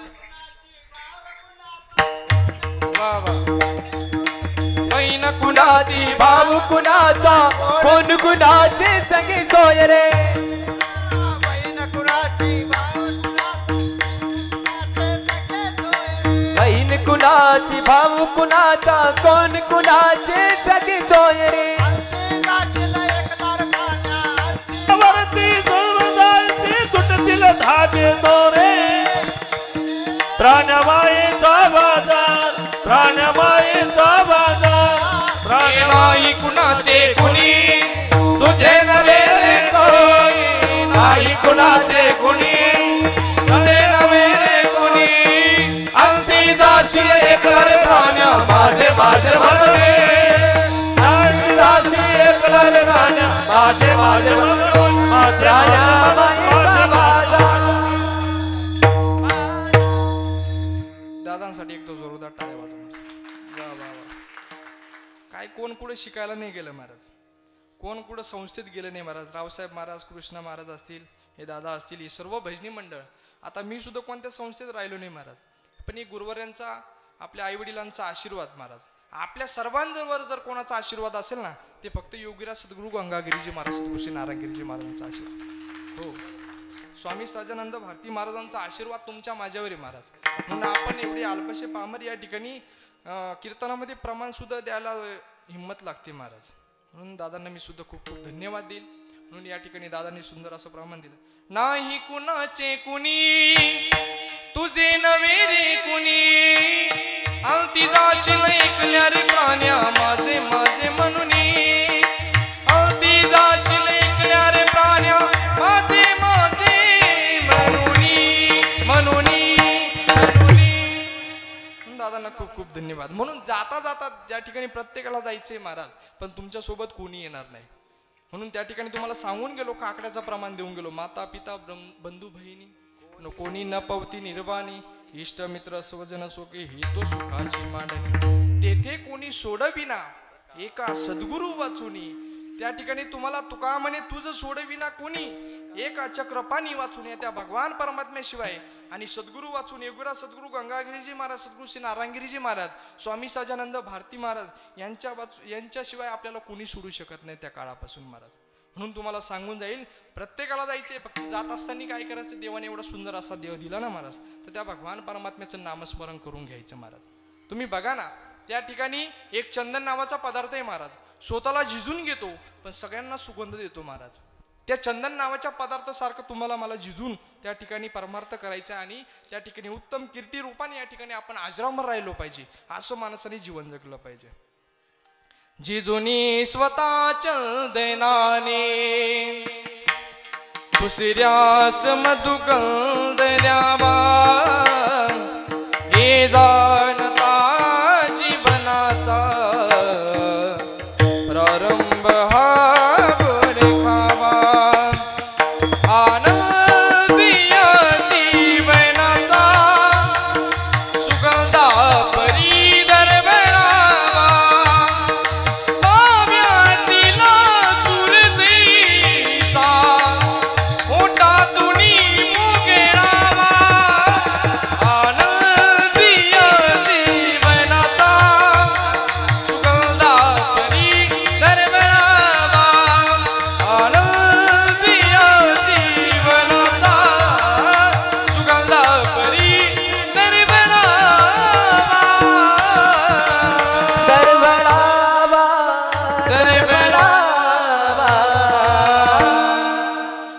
वा वा. बहीण कुणाची भाऊ कुणाचा कोण कुणाचे सगळे सोय रे. बहीण कुणाची भाऊ कुणाचा कोण कुणाचे सगळे सोय रे. वरती जायची तुटतील धागे दोरे प्राणवाईचा बाजार प्राणवाईचा बाजार नाही कुणाचे कुणी तुझे नवे रे कोणी. नाही कुणाचे कुणी तुझे नवे रे कोणी. अंती जाशील एकलर प्राण्या माझे माझे म्हणणे. अंती जाशील एकलर प्राण्या माझे माझे म्हणणे. दादांसाठी एक तो जोरदार टाळ्या वाजवणार. वा वा वा. काय कोण कुठे शिकायला नाही गेलं महाराज, कोण कुठं संस्थेत गेलं नाही महाराज. रावसाहेब महाराज, कृष्णा महाराज असतील, हे दादा असतील, हे सर्व भजनी मंडळ. आता मी सुद्धा कोणत्या संस्थेत राहिलो नाही महाराज, पण ही गुरुवर्यांचा आपल्या आईवडिलांचा आशीर्वाद महाराज. आपल्या सर्वांवर जर कोणाचा आशीर्वाद असेल ना, ते फक्त योगीराज सद्गुरू गंगागिरीजी महाराज, सद्गुरू श्री नारायणगिरीजी महाराजांचा आशीर्वाद. हो, स्वामी सहजानंद भारती महाराजांचा आशीर्वाद तुमच्या माझ्यावर आहे महाराज. म्हणून आपण एवढे अल्पशे पामर या ठिकाणी कीर्तनामध्ये प्रमाण सुद्धा द्यायला हिंमत लागते महाराज. म्हणून दादांना मी सुद्धा खूप खूप धन्यवाद देईल. म्हणून या ठिकाणी दादांनी सुंदर असं प्रमाण दिलं. नाही कुणाचे कुणी तुझे नवे रे कुणी. अंती जाशील ऐकल्या रे प्राण्या माझे माझे म्हणून. अंती जाशील ऐकल्या रे प्राण्या माझे माझे म्हणून म्हणून. दादांना खूप खूप धन्यवाद. म्हणून जाता जाता त्या ठिकाणी प्रत्येकाला जायचंय महाराज, पण तुमच्या सोबत कोणी येणार नाही. म्हणून त्या ठिकाणी तुम्हाला सांगून गेलो, काकड्याचं प्रमाण देऊन गेलो. माता पिता बंधू बहिणी कोणी न पवती निर्वाणी. इष्ट मित्र स्वजन सोके ही तो सुखाची मांडणी. तेथे कोणी सोडविना एका सद्गुरू वाचुनी. त्या ठिकाणी तुम्हाला तुका म्हणे तुझं सोडविना कोणी. एका चक्रपाणी वाचून त्या भगवान परमात्म्याशिवाय आणि सद्गुरू वाचून योगीराज सद्गुरू गंगागिरीजी महाराज, सद्गुरू श्री नारायणगिरीजी महाराज, स्वामी सहजानंद भारती महाराज यांच्याशिवाय आपल्याला कोणी सोडू शकत नाही त्या काळापासून महाराज. म्हणून तुम्हाला सांगून जाईल, प्रत्येकाला जायचंय, फक्त जात असताना काय करायचं, देवाने एवढा सुंदर असा देव दिला ना महाराज, तर त्या भगवान परमात्म्याचं नामस्मरण करून घ्यायचं महाराज. तुम्ही बघा ना, त्या ठिकाणी एक चंदन नावाचा पदार्थ आहे महाराज, स्वतःला झिजून घेतो पण सगळ्यांना सुगंध देतो महाराज. त्या चंदन नावाच्या पदार्थासारखं तुम्हाला मला झिजून त्या ठिकाणी परमार्थ करायचा आणि त्या ठिकाणी उत्तम कीर्ती रूपाने या ठिकाणी आपण आजरामर राहिलो पाहिजे, असं माणसाने जीवन जगलं पाहिजे. जिजुनी स्वतः चंदनाने दुसऱ्यास मधुगंध द्यावा हे जाणता जीवनाचा प्रारंभ हा खावा आनंदीय जीवनाचा सुगंधा परी दरबरावा पाव्यातीला सुरतीसा मोठा तुनी मुगेळावा आनंदीय जीवनाचा सुगंधा परी दरबरावा आनंदीय जीवनाचा सुगंधा परी दरबरावा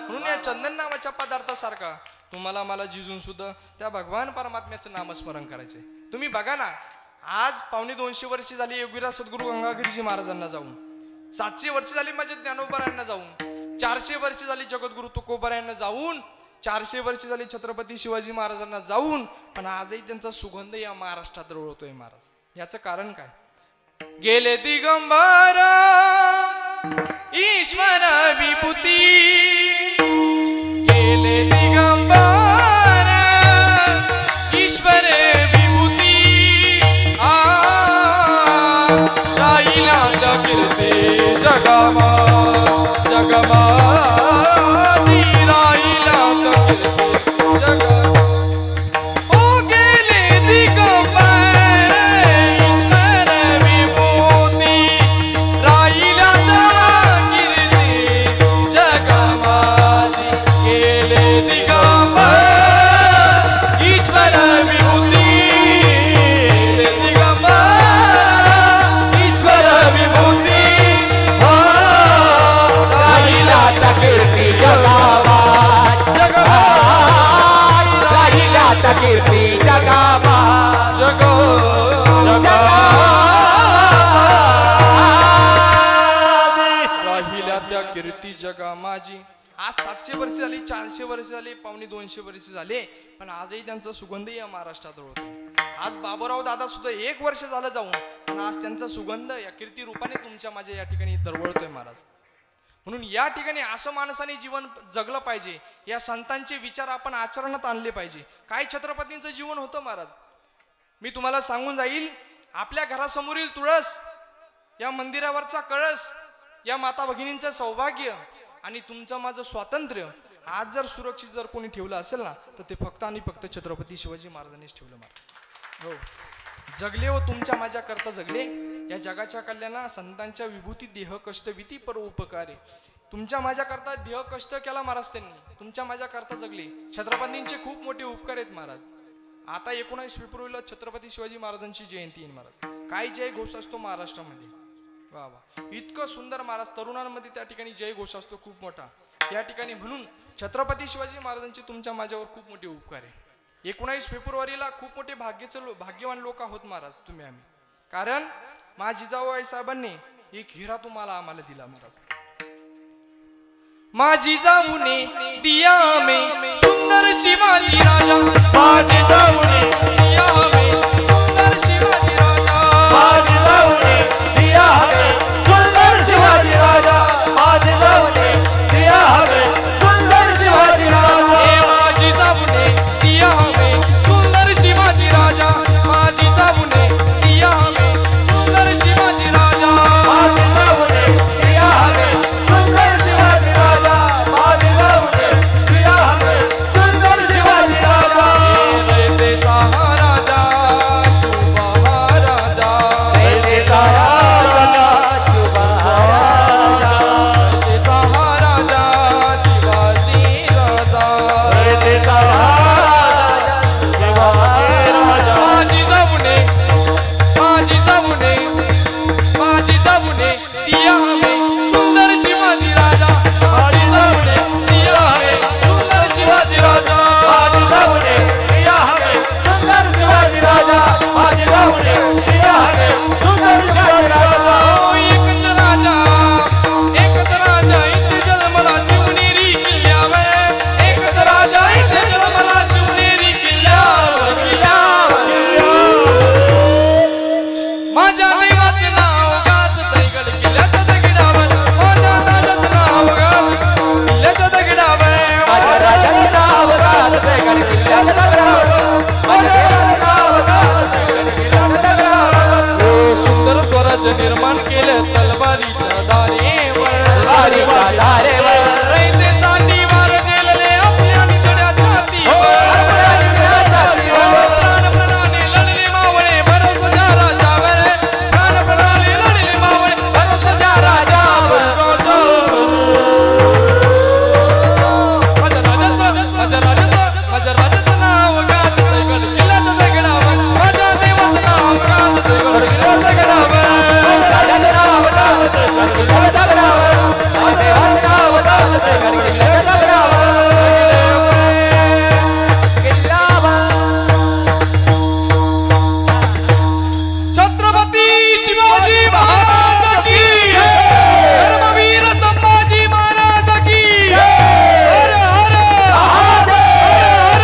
म्हणून या चंदन नावाच्या पदार्थासारखा तुम्हाला मला जिजून सुद्धा त्या भगवान परमात्म्याचं नामस्मरण करायचंय. तुम्ही बघा ना, आज 250 वर्षे झाली योगीराज सद्गुरू गंगागिरीजी महाराजांना जाऊन, 700 वर्षे झाली माझे ज्ञानोबरायांना जाऊन, 400 वर्षे झाली जगद्गुरु तुकोबरायांना जाऊन, 400 वर्षे झाली छत्रपती शिवाजी महाराजांना जाऊन, पण आजही त्यांचा सुगंध या महाराष्ट्रात रोळतोय महाराज. याचं कारण काय? गेले दिगंबर ईश्वर विभूती, गेले दिगंबर ईश्वर विभूती, राहिला कीर्ती जगमा जगमा राहिला कीर्ती जगमा. ओ गेले दिगंबर ईश्वर विभूती, राहिला कीर्ती जगमाची. गेले दिगंबर ईश्वर विभूती, गेले दिगंबर ईश्वर विभूती, राहिला कीर्ती जगावा राहिला कीर्ती जगावा राहिल्या त्या कीर्ती जगा माझी. आज 700 वर्ष झाली, 400 वर्ष झाली, 250 वर्ष झाले, पण आजही त्यांचा सुगंध या महाराष्ट्रात रोळतो. आज बाबूराव दादा सुद्धा 1 वर्ष झालं जाऊन, पण आज त्यांचा सुगंध या कीर्ती रूपाने तुमच्या माझ्या या ठिकाणी दरवळतोय महाराज. म्हणून या ठिकाणी असं माणसाने जीवन जगलं पाहिजे. या संतांचे विचार आपण आचरणात आणले पाहिजे. काय छत्रपतींचं जीवन होतं महाराज, मी तुम्हाला सांगून जाईल. आपल्या घरासमोरील तुळस, या मंदिरावरचा कळस, या माता भगिनींचं सौभाग्य आणि तुमचं माझं स्वातंत्र्य आज जर सुरक्षित जर कोणी ठेवलं असेल ना, तर ते फक्त आणि फक्त छत्रपती शिवाजी महाराजांनीच ठेवलं महाराज. हो, जगले व तुमच्या माझ्या करता जगले. या जगाच्या कल्याणा संतांच्या विभूती देह कष्ट भीती पर उपकारे. तुमच्या माझ्या करता देह कष्ट केला महाराज त्यांनी, तुमच्या माझ्या करता जगले. छत्रपतींचे खूप मोठे उपकार आहेत महाराज. आता 19 फेब्रुवारीला छत्रपती शिवाजी महाराजांची जयंती आहे महाराज. काय जय घोष असतो महाराष्ट्रामध्ये, वा वा, इतकं सुंदर महाराज. तरुणांमध्ये त्या ठिकाणी जय घोष असतो खूप मोठा या ठिकाणी. म्हणून छत्रपती शिवाजी महाराजांचे तुमच्या माझ्यावर खूप मोठे उपकार आहे. 19 फेब्रुवारीला खूप मोठे भाग्यवान लोक आहोत महाराज तुम्ही आम्ही. कारण माझ्या जिजाऊ साहेबांनी एक हिरा तुम्हाला आम्हाला दिला महाराज. माझी जाऊने दिया में सुंदर शिवाजी राजा, माझी जाऊने दिया में सुंदर शिवाजी राजा, माझी जाऊने दिया हमें सुंदर शिवाजी राजा, माझी जाऊने दिया हमें सुंदर शिवाजी राजा. हे माझी जाऊने दिया हमें सुंदर शिवाजी राजा, माझी जाऊने दिया हमें सुंदर शिवाजी राजा, माझी जाऊने दिया हमें सुंदर शिवाजी राजा, माझी जाऊने दिया हमें सुंदर शिवाजी राजा. देता राजा शुभा राजा, देता राजा शुभा राजा, देता राजा शिवाजी राजा, देता राजा शिवाजी राजा. माझी जाऊने दिया हमें सुंदर शिवाजी राजा, माझी जाऊने दिया हमें सुंदर शिवाजी राजा, माझी जाऊने दिया हमें सुंदर शिवाजी राजा, माझी जाऊने दिया हमें सुंदर शिवाजी राजा. ओ देवाचे नाव गाजतय गड किल्ल्याच्या दगडावर माझ्या राजाचं नाव गाजतय किल्ल्याच्या दगडावर माझ्या राजाचं नाव गाजतय गड किल्ल्याच्या दगडावर माझ्या राजाचं नाव गाजतय गड किल्ल्याच्या दगडावर हो सुंदर स्वराज्य निर्माण केलं तलवारीच्या दारेवर तलवारीच्या दारेवर रयतेसाठी वार झेलले आपल्या नितड्या छातीवर प्राणप्रणाने लढले मावळे भरोसा राजावर प्राणप्रणाने लढले मावळे भरोसा राजावर माझ्या राजाचं नाव गाजतय गड किल्ल्याच्या दगडावर माझ्या देवाचं नाव गाजतय गड किल्ल्याच्या दगडावर राजाचं नाव गाजतय गड किल्ल्याच्या दगडावर माझ्या देवाचं नाव गाजतय गड किल्ल्याच्या दगडावर छत्रपती शिवाजी महाराज की धर्मवीर संभाजी महाराज की हर हर हर हर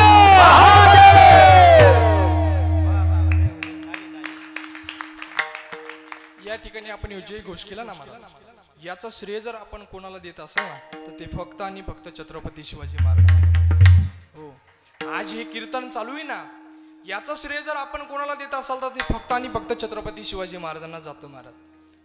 या ठिकाणी आपण जय घोष केला ना महाराज याचा श्रेय जर आपण कोणाला देत असाल ना तर ते फक्त आणि फक्त छत्रपती शिवाजी महाराज हो आज हे कीर्तन चालू आहे ना याचं श्रेय जर आपण कोणाला देत असाल तर ते फक्त आणि फक्त छत्रपती शिवाजी महाराजांना जातं महाराज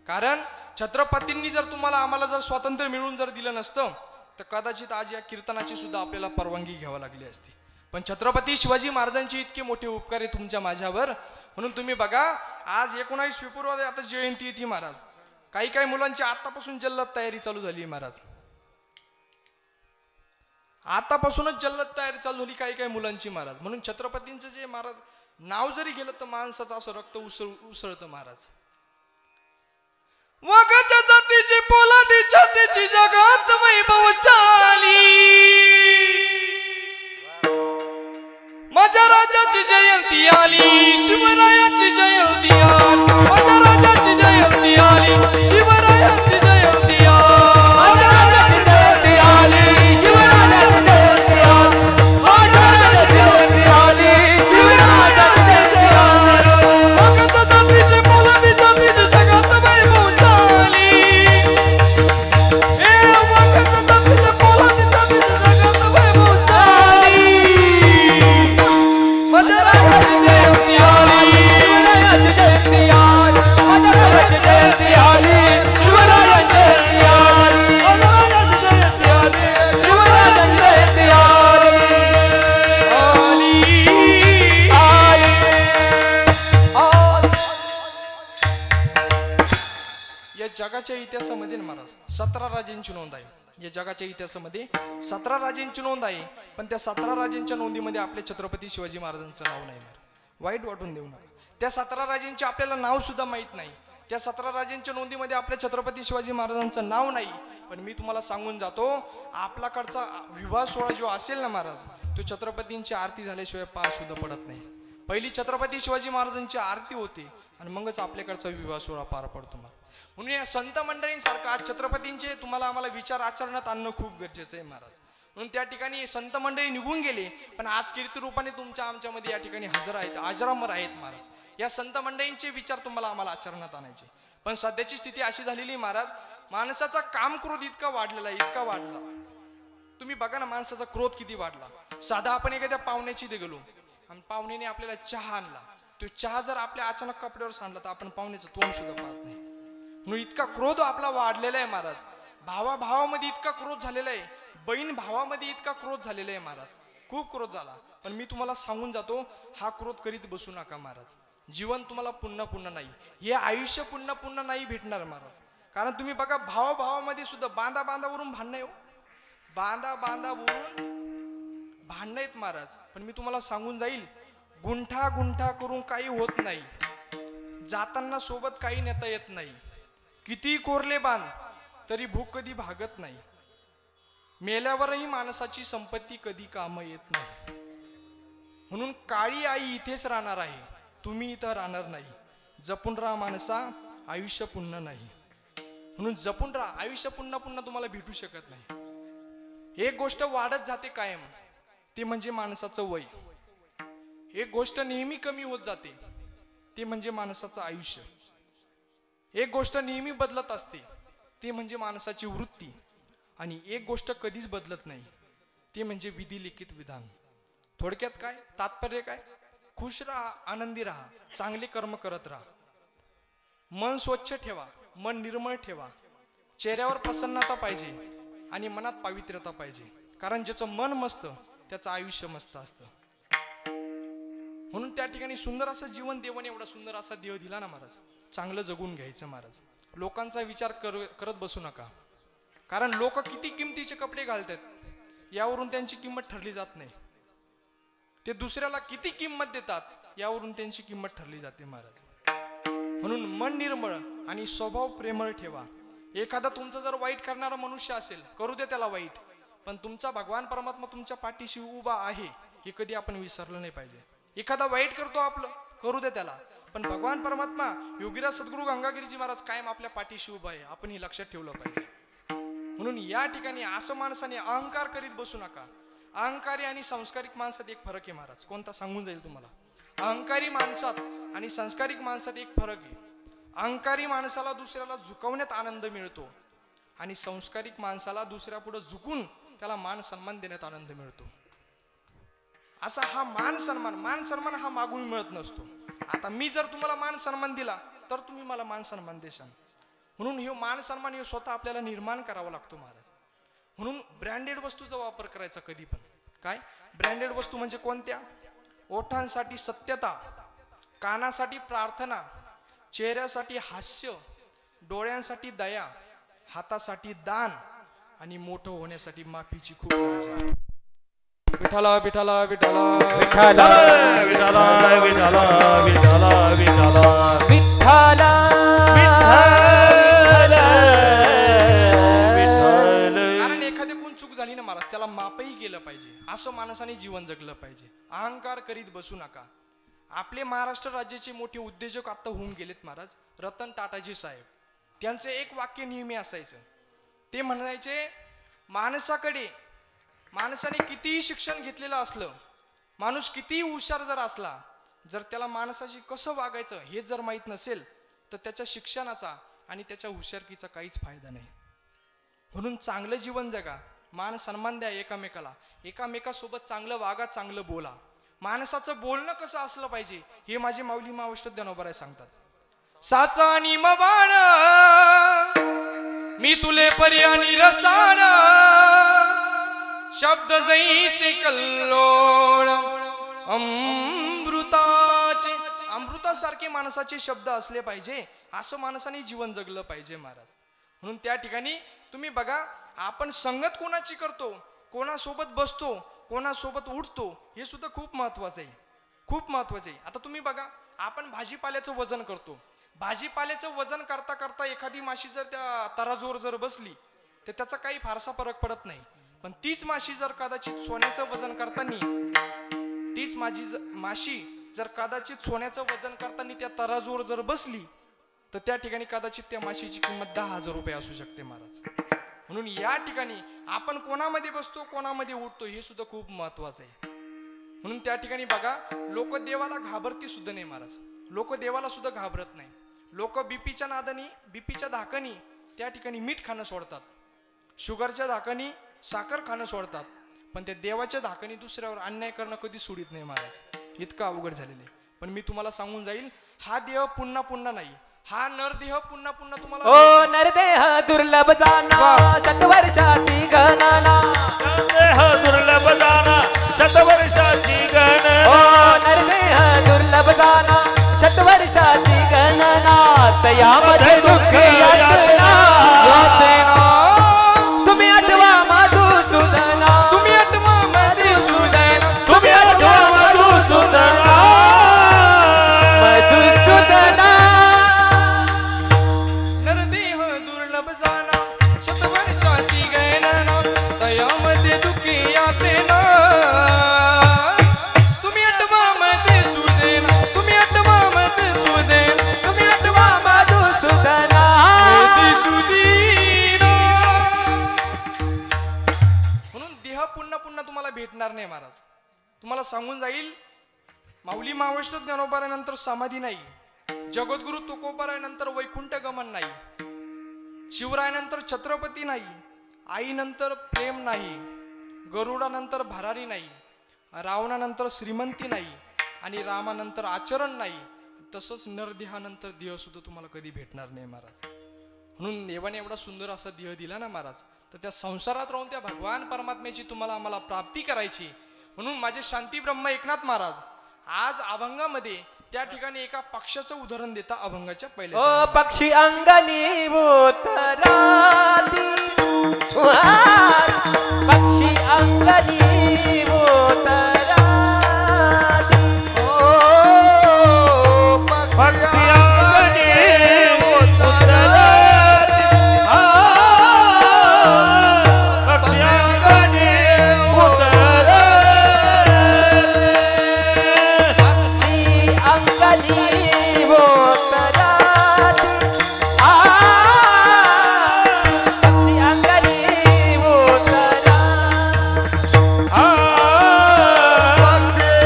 कारण छत्रपतींनी जर तुम्हाला आम्हाला जर स्वातंत्र्य मिळवून जर दिलं नसतं तर कदाचित आज या कीर्तनाची सुद्धा आपल्याला परवानगी घ्यावी लागली असती पण छत्रपती शिवाजी महाराजांचे इतके मोठे उपकार आहे तुमच्या माझ्यावर म्हणून तुम्ही बघा आज 19 फेब्रुवारी आता जयंती येते महाराज काही काही मुलांची आतापासून जल्लोष तयारी चालू झाली महाराज आतापासूनच जल्लोष तयारी चालू झाली काही काही मुलांची महाराज म्हणून छत्रपतींचं जे महाराज नाव जरी गेलं तर माणसाचं असं रक्त उसळतं महाराज वाघाच्या जातीची पोलादी छातीची जगात वैभवशाली माझ्या राजाची जयंती आली शिवरायाची जयंती आली माझ्या राजाची जयंती आली शिवरायाची जयंती माझ्या राजाची जयंती आली शिवरायाची जयंती आली माझ्या राजाची जयंती आली शिवरायाची जयंती आली वाघाच्या जातीची पोलादी छातीची जगात वैभवशाली वाघाच्या जातीची पोलादी छातीची जगात वैभवशाली माझ्या राजाची जयंती आली शिवरायाची जयंती आली माझ्या राजाची जयंती आली शिवरायाची जयंती आली माझ्या राजाची जयंती आली शिवरायाची जयंती या जगाच्या इतिहासामध्ये ना महाराज 17 राजांची नोंद आहे या जगाच्या इतिहासामध्ये 17 राजांची नोंद आहे पण त्या 17 राजांच्या नोंदीमध्ये आपले छत्रपती शिवाजी महाराजांचं नाव नाही महाराज वाईट वाटून देऊ नका त्या 17 राजांचे आपल्याला नाव सुद्धा माहित नाही त्या 17 राजांच्या नोंदीमध्ये आपल्या छत्रपती शिवाजी महाराजांचं नाव नाही पण मी तुम्हाला सांगून जातो आपल्याकडचा विवाह सोहळा जो असेल ना महाराज तो छत्रपतींची आरती झाल्याशिवाय पार सुद्धा पडत नाही पहिली छत्रपती शिवाजी महाराजांची आरती होते आणि मगच आपल्याकडचा विवाह सोहळा पार पडतो म्हणून या संत मंडळींसारखं आज छत्रपतींचे तुम्हाला आम्हाला विचार आचरणात आणणं खूप गरजेचं आहे महाराज म्हणून त्या ठिकाणी संत मंडळी निघून गेले पण आज कीर्ती रूपाने तुमच्या आमच्यामध्ये या ठिकाणी हजर आहेत अजरामर आहेत महाराज या संत मंडळींचे विचार तुम्हाला आम्हाला आचरणात आणायचे पण सध्याची स्थिती अशी झालेली महाराज माणसाचा काम क्रोध इतका वाढलेला इतका वाढला तुम्ही बघा ना माणसाचा क्रोध किती वाढला साधा आपण एखाद्या पाहुण्याची इथे गेलो आणि पाहुण्याने आपल्याला चहा आणला तो चहा जर आपल्या अचानक कपड्यावर सांडला तर आपण पाहुण्याचं तोंड सुद्धा पाहत नाही म्हणून इतका क्रोध आपला वाढलेला आहे महाराज भावाभावामध्ये इतका क्रोध झालेला आहे बहीण भावामध्ये इतका क्रोध झालेला आहे महाराज खूप क्रोध झाला पण मी तुम्हाला सांगून जातो हा क्रोध करीत बसू नका महाराज जीवन तुम्हाला पुन्हा नाही हे आयुष्य पुन्हा नाही भेटणार महाराज कारण तुम्ही बघा भावाभावामध्ये सुद्धा बांधावरून भांडणं आहे बांधावरून भांडणं आहेत महाराज पण मी तुम्हाला सांगून जाईल गुंठा करून काही होत नाही जाताना सोबत काही नेता येत नाही किती कोरले बांध तरी भूक कधी भागत नाही मेल्यावरही माणसाची संपत्ती कधी काम येत नाही म्हणून काळी आई इथेच राहणार आहे तुम्ही इथं राहणार नाही जपून राहा माणसा आयुष्य पुन्हा नाही म्हणून जपून राहा आयुष्य पुन्हा तुम्हाला भेटू शकत नाही एक गोष्ट वाढत जाते कायम ते म्हणजे माणसाचं वय एक गोष्ट नेहमी कमी होत जाते ते म्हणजे माणसाचं आयुष्य एक गोष्ट नेहमी बदलत असते, ते म्हणजे माणसाची वृत्ती. आणि एक गोष्ट कधीच बदलत नाही, ते म्हणजे विधी लिखित विधान. थोडक्यात काय तात्पर्य काय? खुश राहा, आनंदी राहा, चांगले कर्म करत राहा, मन स्वच्छ ठेवा, मन निर्मळ ठेवा, चेहऱ्यावर प्रसन्नता पाहिजे आणि मनात पावित्र्यता पाहिजे. कारण ज्याचं मन मस्त त्याचं आयुष्य मस्त असतं. म्हणून त्या ठिकाणी सुंदर असं जीवन देवाने एवढा सुंदर असा देव दिला ना महाराज. चांगलं जगून घ्यायचं महाराज. लोकांचा विचार करत बसू नका. कारण लोक किती किमतीचे कपडे घालतात यावरून त्यांची किंमत ठरली जात नाही. ते दुसऱ्याला किती किंमत देतात यावरून त्यांची किंमत ठरली जाते महाराज. म्हणून मन निर्मळ आणि स्वभाव प्रेमळ ठेवा. एखादा तुमचा जर वाईट करणारा मनुष्य असेल, करू दे त्याला वाईट, पण तुमचा भगवान परमात्मा तुमच्या पाठीशी उभा आहे हे कधी आपण विसरलं नाही पाहिजे. एखादा वाईट करतो आपलं, करू दे त्याला, पण भगवान परमात्मा योगीराज सद्गुरू गंगागिरीजी महाराज कायम आपल्या पाठीशी उभा आहे, आपण हे लक्षात ठेवलं पाहिजे. म्हणून या ठिकाणी असं माणसाने अहंकार करीत बसू नका. अहंकारी आणि संस्कारिक माणसात एक फरक आहे महाराज. कोणता सांगून जाईल तुम्हाला. अहंकारी माणसात आणि संस्कारिक माणसात एक फरक आहे. अहंकारी माणसाला दुसऱ्याला झुकवण्यात आनंद मिळतो आणि संस्कारिक माणसाला दुसऱ्या पुढे झुकून त्याला मान सन्मान देण्यात आनंद मिळतो. असा हा मान सन्मान हा मागून मिळत नसतो. आता मी जर तुम्हाला मान सन्मान दिला तर तुम्ही मला मान सन्मान देशाल. म्हणून हे मान सन्मान हे स्वतः आपल्याला निर्माण करावा लागतो महाराज. म्हणून ब्रँडेड वस्तूचा वापर करायचा कधी पण. काय ब्रँडेड वस्तू म्हणजे कोणत्या? ओठांसाठी सत्यता, कानासाठी प्रार्थना, चेहऱ्यासाठी हास्य, डोळ्यांसाठी दया, हातासाठी दान आणि मोठं होण्यासाठी माफीची खूप गरज आहे. विठाला विठाला विठाला विठाला विठाला विठाला विठाला विठाला विठाला कारण एखादी कोण चूक झाली ना महाराज त्याला माफही केलं पाहिजे. असं माणसाने जीवन जगलं पाहिजे. अहंकार करीत बसू नका. आपले महाराष्ट्र राज्याचे मोठे उद्योजक आता होऊन गेलेत महाराज. रतन टाटाजी साहेब, त्यांचं एक वाक्य नेहमी असायचं. ते म्हणायचे, माणसाने कितीही शिक्षण घेतलेलं असलं, माणूस कितीही हुशार जर असला, जर त्याला माणसाशी कसं वागायचं हे जर माहीत नसेल तर त्याच्या शिक्षणाचा आणि त्याच्या हुशारकीचा काहीच फायदा नाही. म्हणून चांगलं जीवन जगा, मान सन्मान द्या एकमेकाला, एकामेकासोबत चांगलं वागा, चांगलं बोला. माणसाचं बोलणं कसं असलं पाहिजे हे माझे माऊली मावष्ट ज्ञानोबा सांगतात. साचा निमबाण मी तुले पर्यानी रसाण, शब्द जैसे कल्लोळ अमृताचे. अमृतासारखे माणसाचे शब्द असले पाहिजे. असं माणसाने जीवन जगलं पाहिजे महाराज. म्हणून त्या ठिकाणी तुम्ही बघा, आपण संगत कोणाची करतो, कोणासोबत बसतो, कोणासोबत उठतो हे सुद्धा खूप महत्वाचं आहे. खूप महत्वाचं आहे. आता तुम्ही बघा, आपण भाजीपाल्याचं वजन करतो. भाजीपाल्याचं वजन करता करता एखादी माशी जर त्या तराजूवर जर बसली तर त्याचा काही फारसा फरक पडत नाही. पण तीच माशी जर कदाचित सोन्याचं वजन करताना, माशी जर कदाचित सोन्याचं वजन करताना त्या तराजूवर जर बसली तर त्या ठिकाणी कदाचित त्या माशीची किंमत 10,000 रुपये असू शकते महाराज. म्हणून या ठिकाणी आपण कोणामध्ये बसतो, कोणामध्ये उठतो हे सुद्धा खूप महत्वाचं आहे. म्हणून त्या ठिकाणी बघा, लोक देवाला घाबरती सुद्धा नाही महाराज. लोक देवाला सुद्धा घाबरत नाही. लोक बीपीच्या नादानी, बीपीच्या धाकानी त्या ठिकाणी मीठ खाणं सोडतात, शुगरच्या धाकानी साखर खाणं सोडतात, पण त्या देवाच्या धाकानी दुसऱ्यावर अन्याय करणं कधी सोडित नाही महाराज. इतकं अवघड झालेलं आहे. पण मी तुम्हाला सांगून जाईल, हा देह पुन्हा पुन्हा नाही, हा नरदेह पुन्हा पुन्हा तुम्हाला. ओ नरदेह दुर्लभ जाना, शतवर्षाची गणना. नरदेह दुर्लभ जाना, शतवर्षाची गणना. ओ नरदेह दुर्लभ जाना, शतवर्षाची गणना. तयामध्ये दुःख यातना, तुम्ही आठवा मधुसूदना, तुम्ही आठवा मधुसूदना, तुम्ही आठवा मधुसूदना, मधुसूदना. नरदेह दुर्लभ जाना, शतवर्षाची गणना, तयामध्ये दुःखी यातना. तुम्ही आठवा मधुसूदना, तुम्ही आठवा मधुसूदना, तुम्ही आठवा मधुसूदना, मधुसूदना. म्हणून देह पुन्हा पुन्हा तुम्हाला भेटणार नाही महाराज. तुम्हाला सांगून जाईल, माऊली महावैष्णव ज्ञानोबानंतर समाधी नाही, जगद्गुरु तुकोबारायनंतर वैकुंठ गमन नाही, शिवरायनंतर छत्रपती नाही, आईनंतर प्रेम नाही, गरुडानंतर भरारी नाही, रावणानंतर श्रीमंती नाही आणि रामानंतर आचरण नाही. तसंच नरदेहानंतर देह सुद्धा तुम्हाला कधी भेटणार नाही महाराज. म्हणून देवाने एवढा सुंदर असा देह दिला ना महाराज, तर त्या संसारात राहून त्या भगवान परमात्म्याची तुम्हाला आम्हाला प्राप्ती करायची. म्हणून माझे शांती ब्रह्म एकनाथ महाराज आज अभंगामध्ये त्या ठिकाणी एका पक्षाचं उदाहरण देता अभंगाच्या पहिल्या ओ पक्षी अंगणी उतराली, पक्षी अंगणी उतराली, पक्षी अंगणी उतराली, पक्षी अंगणी उतराली, पक्षी अंगणी उतराली,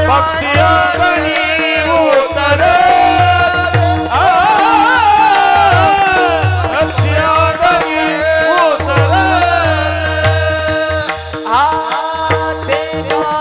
पक्षी अंगणी उतराली, पक्षी अंगणी उतराली, पक्षी अंगणी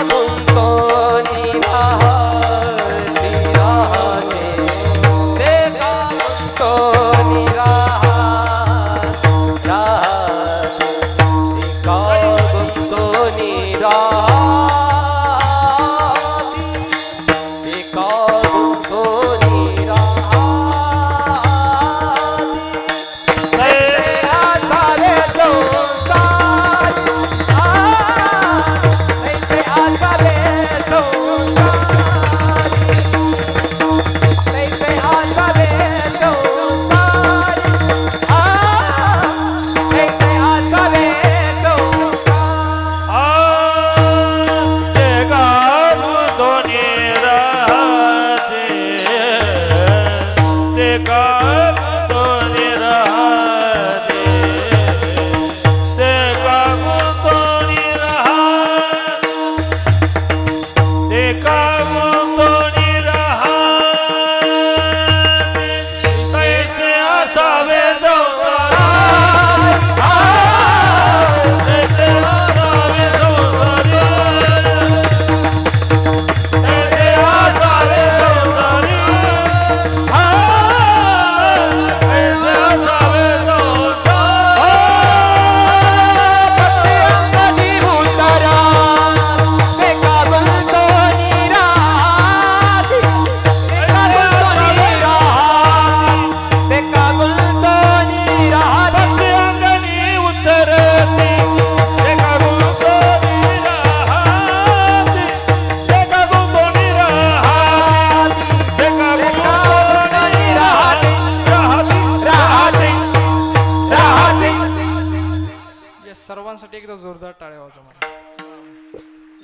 सर्वांसाठी एकदा जोरदार टाळ्या वाजवा मला.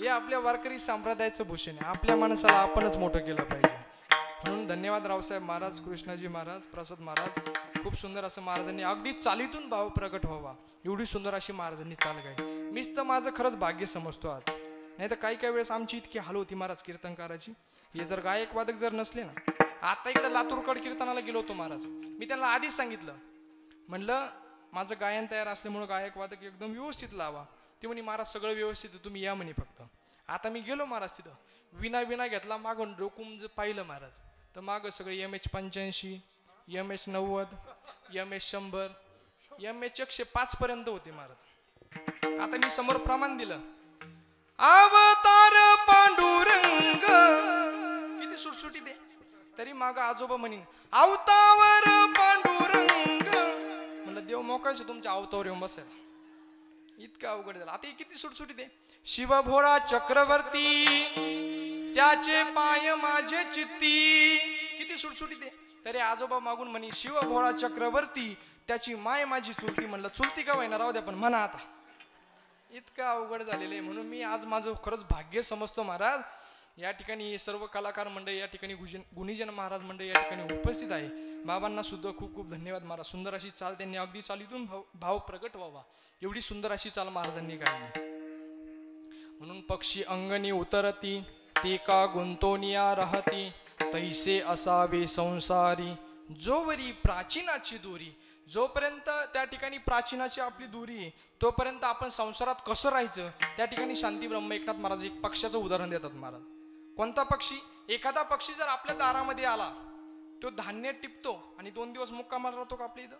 हे आपल्या वारकरी संप्रदायाचं भूषण आहे. आपल्या माणसाला आपणच मोठं केलं पाहिजे. म्हणून धन्यवाद रावसाहेब महाराज, कृष्णाजी महाराज, प्रसाद महाराज. खूप सुंदर असं महाराजांनी अगदी चालीतून भाव प्रगट व्हावा एवढी सुंदर अशी महाराजांनी चाल गायली. मीच तर माझं खरंच भाग्य समजतो आज. नाही तर काही काही वेळेस आमची इतकी हाल होती महाराज कीर्तनकाराची. हे जर गायक वादक जर नसले ना, आता इकडे लातूरकड कीर्तनाला गेलो होतो महाराज. मी त्यांना आधीच सांगितलं, म्हणलं माझं गायन तयार असल्यामुळं गायक वादक एकदम व्यवस्थित लावा. ते म्हणे महाराज सगळं व्यवस्थित आहे, तुम्ही या म्हणे फक्त. आता मी गेलो महाराज तिथं, विना घेतला, मागून डोकून पाहिलं महाराज, तर मागं सगळे MH 85, MH 90, MH 100, MH 105 पर्यंत होते महाराज. आता मी समोर प्रमाण दिलं, अवतार पांडुरंग, किती सुटसुटी दे, तरी माग आजोबा म्हणीन अवतावर पांडुरंग. म्हणलं देव मोकळाच तुमच्या अवतावर येऊन बसेल. इतकं अवघड झालं. आता किती सुटसुटी दे, शिवभोळा चक्रवर्ती त्याचे पाय माझे चित्ती. किती सुटसुटी दे, तरी आजोबा मागून म्हणी शिवभोळा चक्रवर्ती त्याची माय माझी चुलती. म्हणलं चुलती का होईना राहू द्या, पण म्हणा आता. इतकं अवघड झालेलं आहे. म्हणून मी आज माझं खरंच भाग्य समजतो महाराज. या ठिकाणी सर्व कलाकार मंडळी, या ठिकाणी गुणीजन महाराज मंडळी या ठिकाणी उपस्थित आहे. बाबांना सुद्धा खूप खूप धन्यवाद महाराज. सुंदर अशी चाल त्यांनी, अगदी चालीतून भाव प्रगट व्हावा एवढी सुंदर अशी चाल महाराजांनी गायली. म्हणून पक्षी अंगणी उतरती, ती का गुंतोनिया राहती, तैसे असावे संसारी जोवरी प्राचीनाची दोरी. जोपर्यंत त्या ठिकाणी प्राचीनाची आपली दोरी आहे तोपर्यंत आपण संसारात कसं राहायचं. त्या ठिकाणी शांती ब्रह्म एकनाथ महाराज एक पक्ष्याचं उदाहरण देतात महाराज. कोणता पक्षी? एखादा पक्षी जर आपल्या दारामध्ये आला तो धान्य टिपतो आणि 2 दिवस मुक्कामाला राहतो का आपल्या इथं?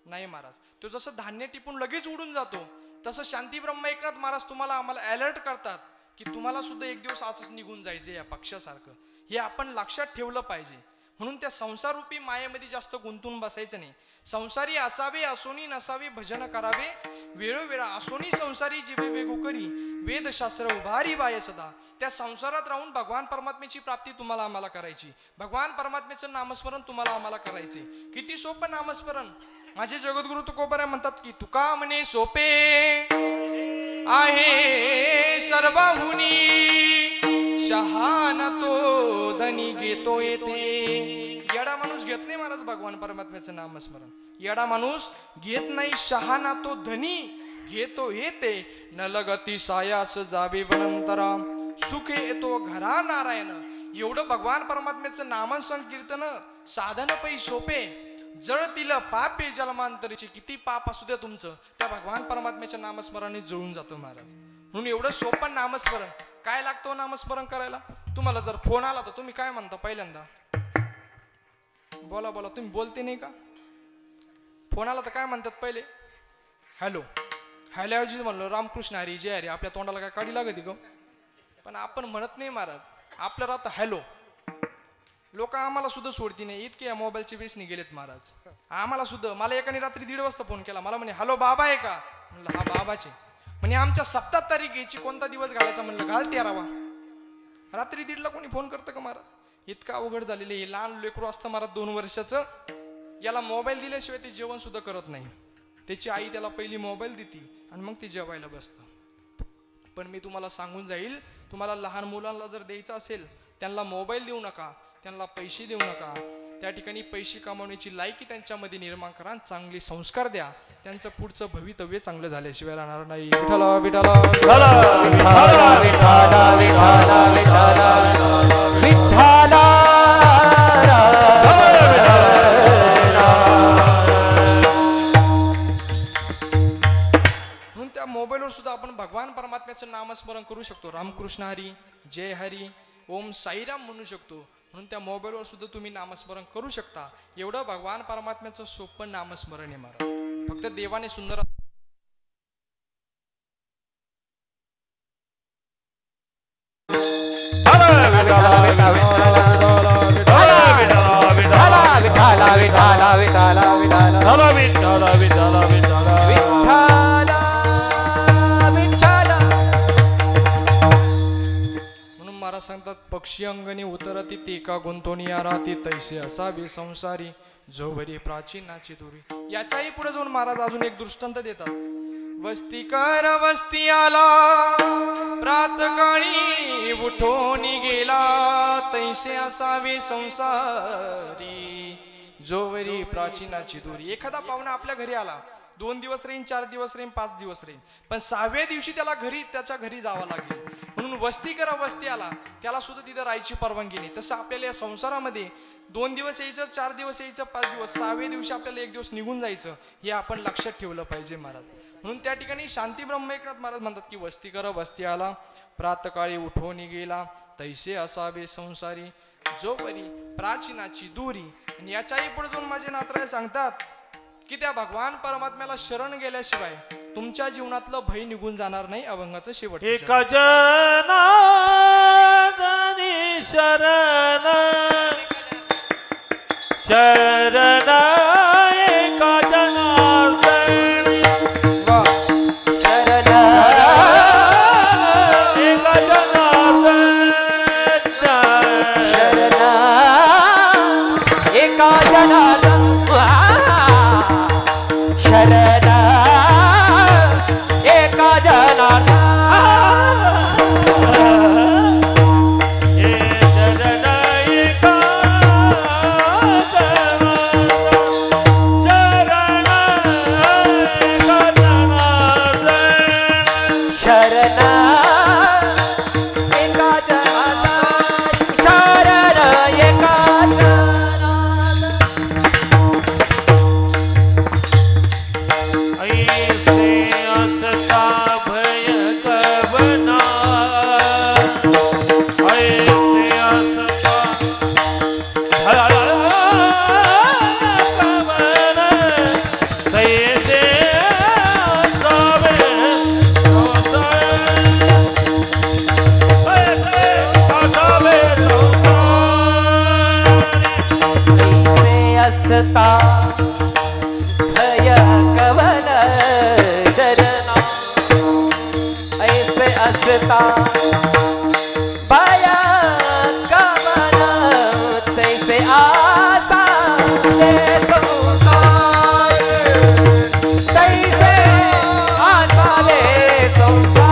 नाही महाराज. तो जसं धान्य टिपून लगेच उडून जातो तसं शांती ब्रह्म एकनाथ महाराज तुम्हाला आम्हाला अलर्ट करतात की तुम्हाला सुद्धा एक दिवस असंच निघून जायचं या पक्षासारखं. हे आपण लक्षात ठेवलं पाहिजे. म्हणून त्या संसाररूपी मायेमध्ये जास्त गुंतून बसायचं नाही. संसारी असावे असोनी नसावे भजन करावे वेळोवेळा असोनी संसारी जीवे वेगू करी वेदशास्त्र उभारी बाय सदा. त्या संसारात राहून भगवान परमात्म्याची प्राप्ती तुम्हाला आम्हाला करायची. भगवान परमात्म्याचं नामस्मरण तुम्हाला आम्हाला करायचे. किती सोपं नामस्मरण. माझे जगद्गुरु तुकोबराय म्हणतात की तुका म्हणे सोपे आहे सर्वहुनी शहाण तो धनी घेतो येथे. येडा माणूस घेत नाही महाराज भगवान परमात्म्याचं नामस्मरण. येडा माणूस घेत नाही. शहाणा तो धनी घेतो येते. न लगती सायास जावे वनंतरा सुखे येतो घरा नारायण. एवढं भगवान परमात्म्याचं नाम संकीर्तन साधन पै सोपे जळतील पापे जन्मांतरीचे. किती पाप असू द्या तुमचं त्या भगवान परमात्म्याच्या नामस्मरणाने जुळून जातं महाराज. म्हणून एवढं सोपं नामस्मरण. काय लागतं नामस्मरण करायला? तुम्हाला जर फोन आला तर तुम्ही काय म्हणता पहिल्यांदा? बोला बोला. तुम्ही बोलते नाही का? फोन आला तर काय म्हणतात पहिले? हॅलो. हॅलोजी म्हणलो रामकृष्ण हरी जय हरी. आपल्या तोंडाला काय काढी लागते का? पण आपण म्हणत नाही महाराज. आपलं राहतं हॅलो. लोक आम्हाला सुद्धा सोडती नाही. इतके मोबाईलचे वेसनी गेलेत महाराज. आम्हाला सुद्धा. मला एकाने रात्री 1:30 वाजता फोन केला. मला म्हणे हॅलो बाबा आहे का? म्हणलं हा बाबाचे. म्हणे आमच्या 7 तारीख घ्यायची कोणता दिवस घालायचा? म्हणलं घाल 13वा. रात्री 1:30ला कोणी फोन करतं का महाराज? इतका अवघड झालेले. हे लहान लेकरू असतं महाराज 2 वर्षाचं. याला मोबाईल दिल्याशिवाय ते जेवण सुद्धा करत नाही. त्याची आई त्याला पहिली मोबाईल देते आणि मग ते जेवायला बसतं. पण मी तुम्हाला सांगून जाईल, तुम्हाला लहान मुलांना जर द्यायचं असेल त्यांना मोबाईल देऊ नका, त्यांना पैसे देऊ नका. त्या ठिकाणी पैसे कमावण्याची लायकी त्यांच्यामध्ये निर्माण करा. चांगले संस्कार द्या. त्यांचं पुढचं भवितव्य चांगलं झाल्याशिवाय राहणार नाही. विठ्ठला विठ्ठला विठ्ठला विठ्ठला विठ्ठला विठ्ठला विठ्ठला. म्हणून त्या मोबाईलवर सुद्धा आपण भगवान परमात्म्याचं नामस्मरण करू शकतो. रामकृष्ण हरी जय हरी ओम साईराम म्हणू शकतो. म्हणून त्या मोबाईलवर सुद्धा तुम्ही नामस्मरण करू शकता. एवढं भगवान परमात्म्याचं सोपं नामस्मरण आहे महाराज. फक्त देवाने सुंदर म्हणून महाराज सांगतात पक्षी अंगणी उतरती ते का गुंतोनी राहती तैसे असावे संसारी जोवरी प्राचीनाची दोरी. याच्याही पुढे जाऊन महाराज अजून एक दृष्टांत देतात. वस्ती कर वस्ती आला प्रातकाळी उठोनी गेला तैसे असावे संसारी जोवरी प्राचीनाची दोरी. एखादा पाहुणा आपल्या घरी आला 2 दिवस राहीन 4 दिवस राहीन 5 दिवस राहीन पण 6व्या दिवशी त्याला त्याच्या घरी जावं लागेल. म्हणून वस्ती करा वस्ती आला त्याला सुद्धा तिथं राहायची परवानगी नाही. तसं आपल्याला या संसारामध्ये 2 दिवस यायचं 4 दिवस यायचं 5 दिवस 6व्या दिवशी आपल्याला 1 दिवस निघून जायचं. हे आपण लक्षात ठेवलं पाहिजे महाराज. म्हणून त्या ठिकाणी शांती ब्रह्म एकनाथ महाराज म्हणतात की वस्ती करा वस्ती आला प्रातकाळी उठोनी गेला तैसे असावे संसारी जोवरी प्राचीनाची दोरी. आणि याच्याही पुढे जाऊन माझे नाथराय सांगतात की त्या भगवान परमात्म्याला शरण गेल्याशिवाय तुमच्या जीवनातलं भय निघून जाणार नाही. अभंगाचं शेवट. एका जनार्दनी शरण शरण एका जनार्दनी शरण एका जनार्दनी शरण एका जनार्दन शरण एका जनार्दन शरण एका जनार्दन करता भया कवन तैसे आशा दे संसार तैसे आशा दे संसार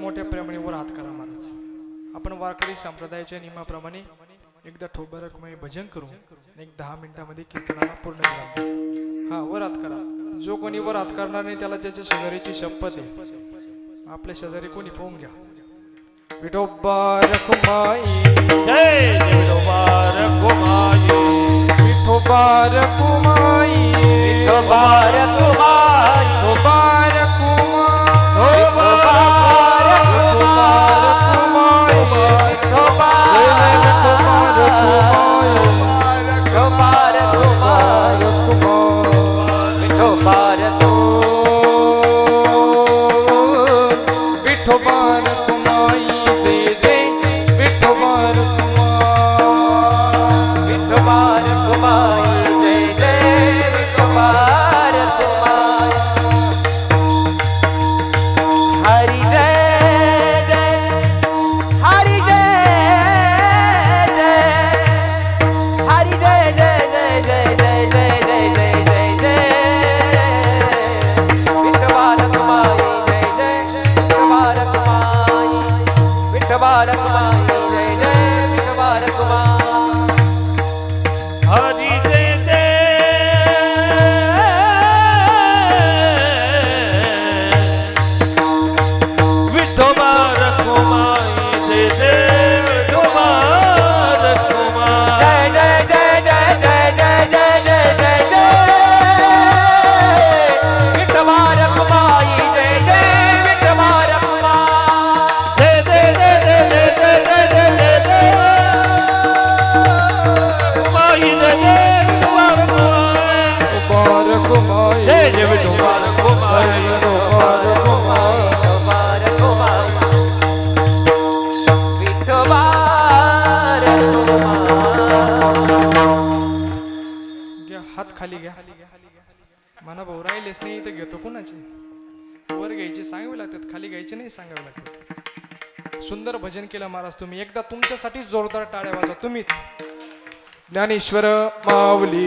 मोठ्या प्रेमाने वर हात करा महाराज. आपण वारकरी संप्रदायाच्या नियमाप्रमाणे एकदा ठोबरकमय भजन करू आणि एक 10 मिनिटांमध्ये कीर्तनाला पूर्ण विराम देऊ. हा वर हात करा. जो कोणी वर हात करणार नाही त्याला त्याच्या शेजारीची शपथ आहे. आपल्या शेजारी कोणी पाहून घ्या. विठोबा रखुमाई जय विठोबा रखुमाई विठोबा रखुमाई विठोबा रखुमाई विठोबा रखुमाई मना भाऊ राहिलेच नाही तर घेतो कोणाचे. वर घ्यायचे सांगावे लागतात, खाली घ्यायचे नाही सांगावे लागतात. सुंदर भजन केलं महाराज तुम्ही. एकदा तुमच्यासाठी जोरदार टाळ्या वाजवा तुम्हीच. ज्ञानेश्वर माऊली.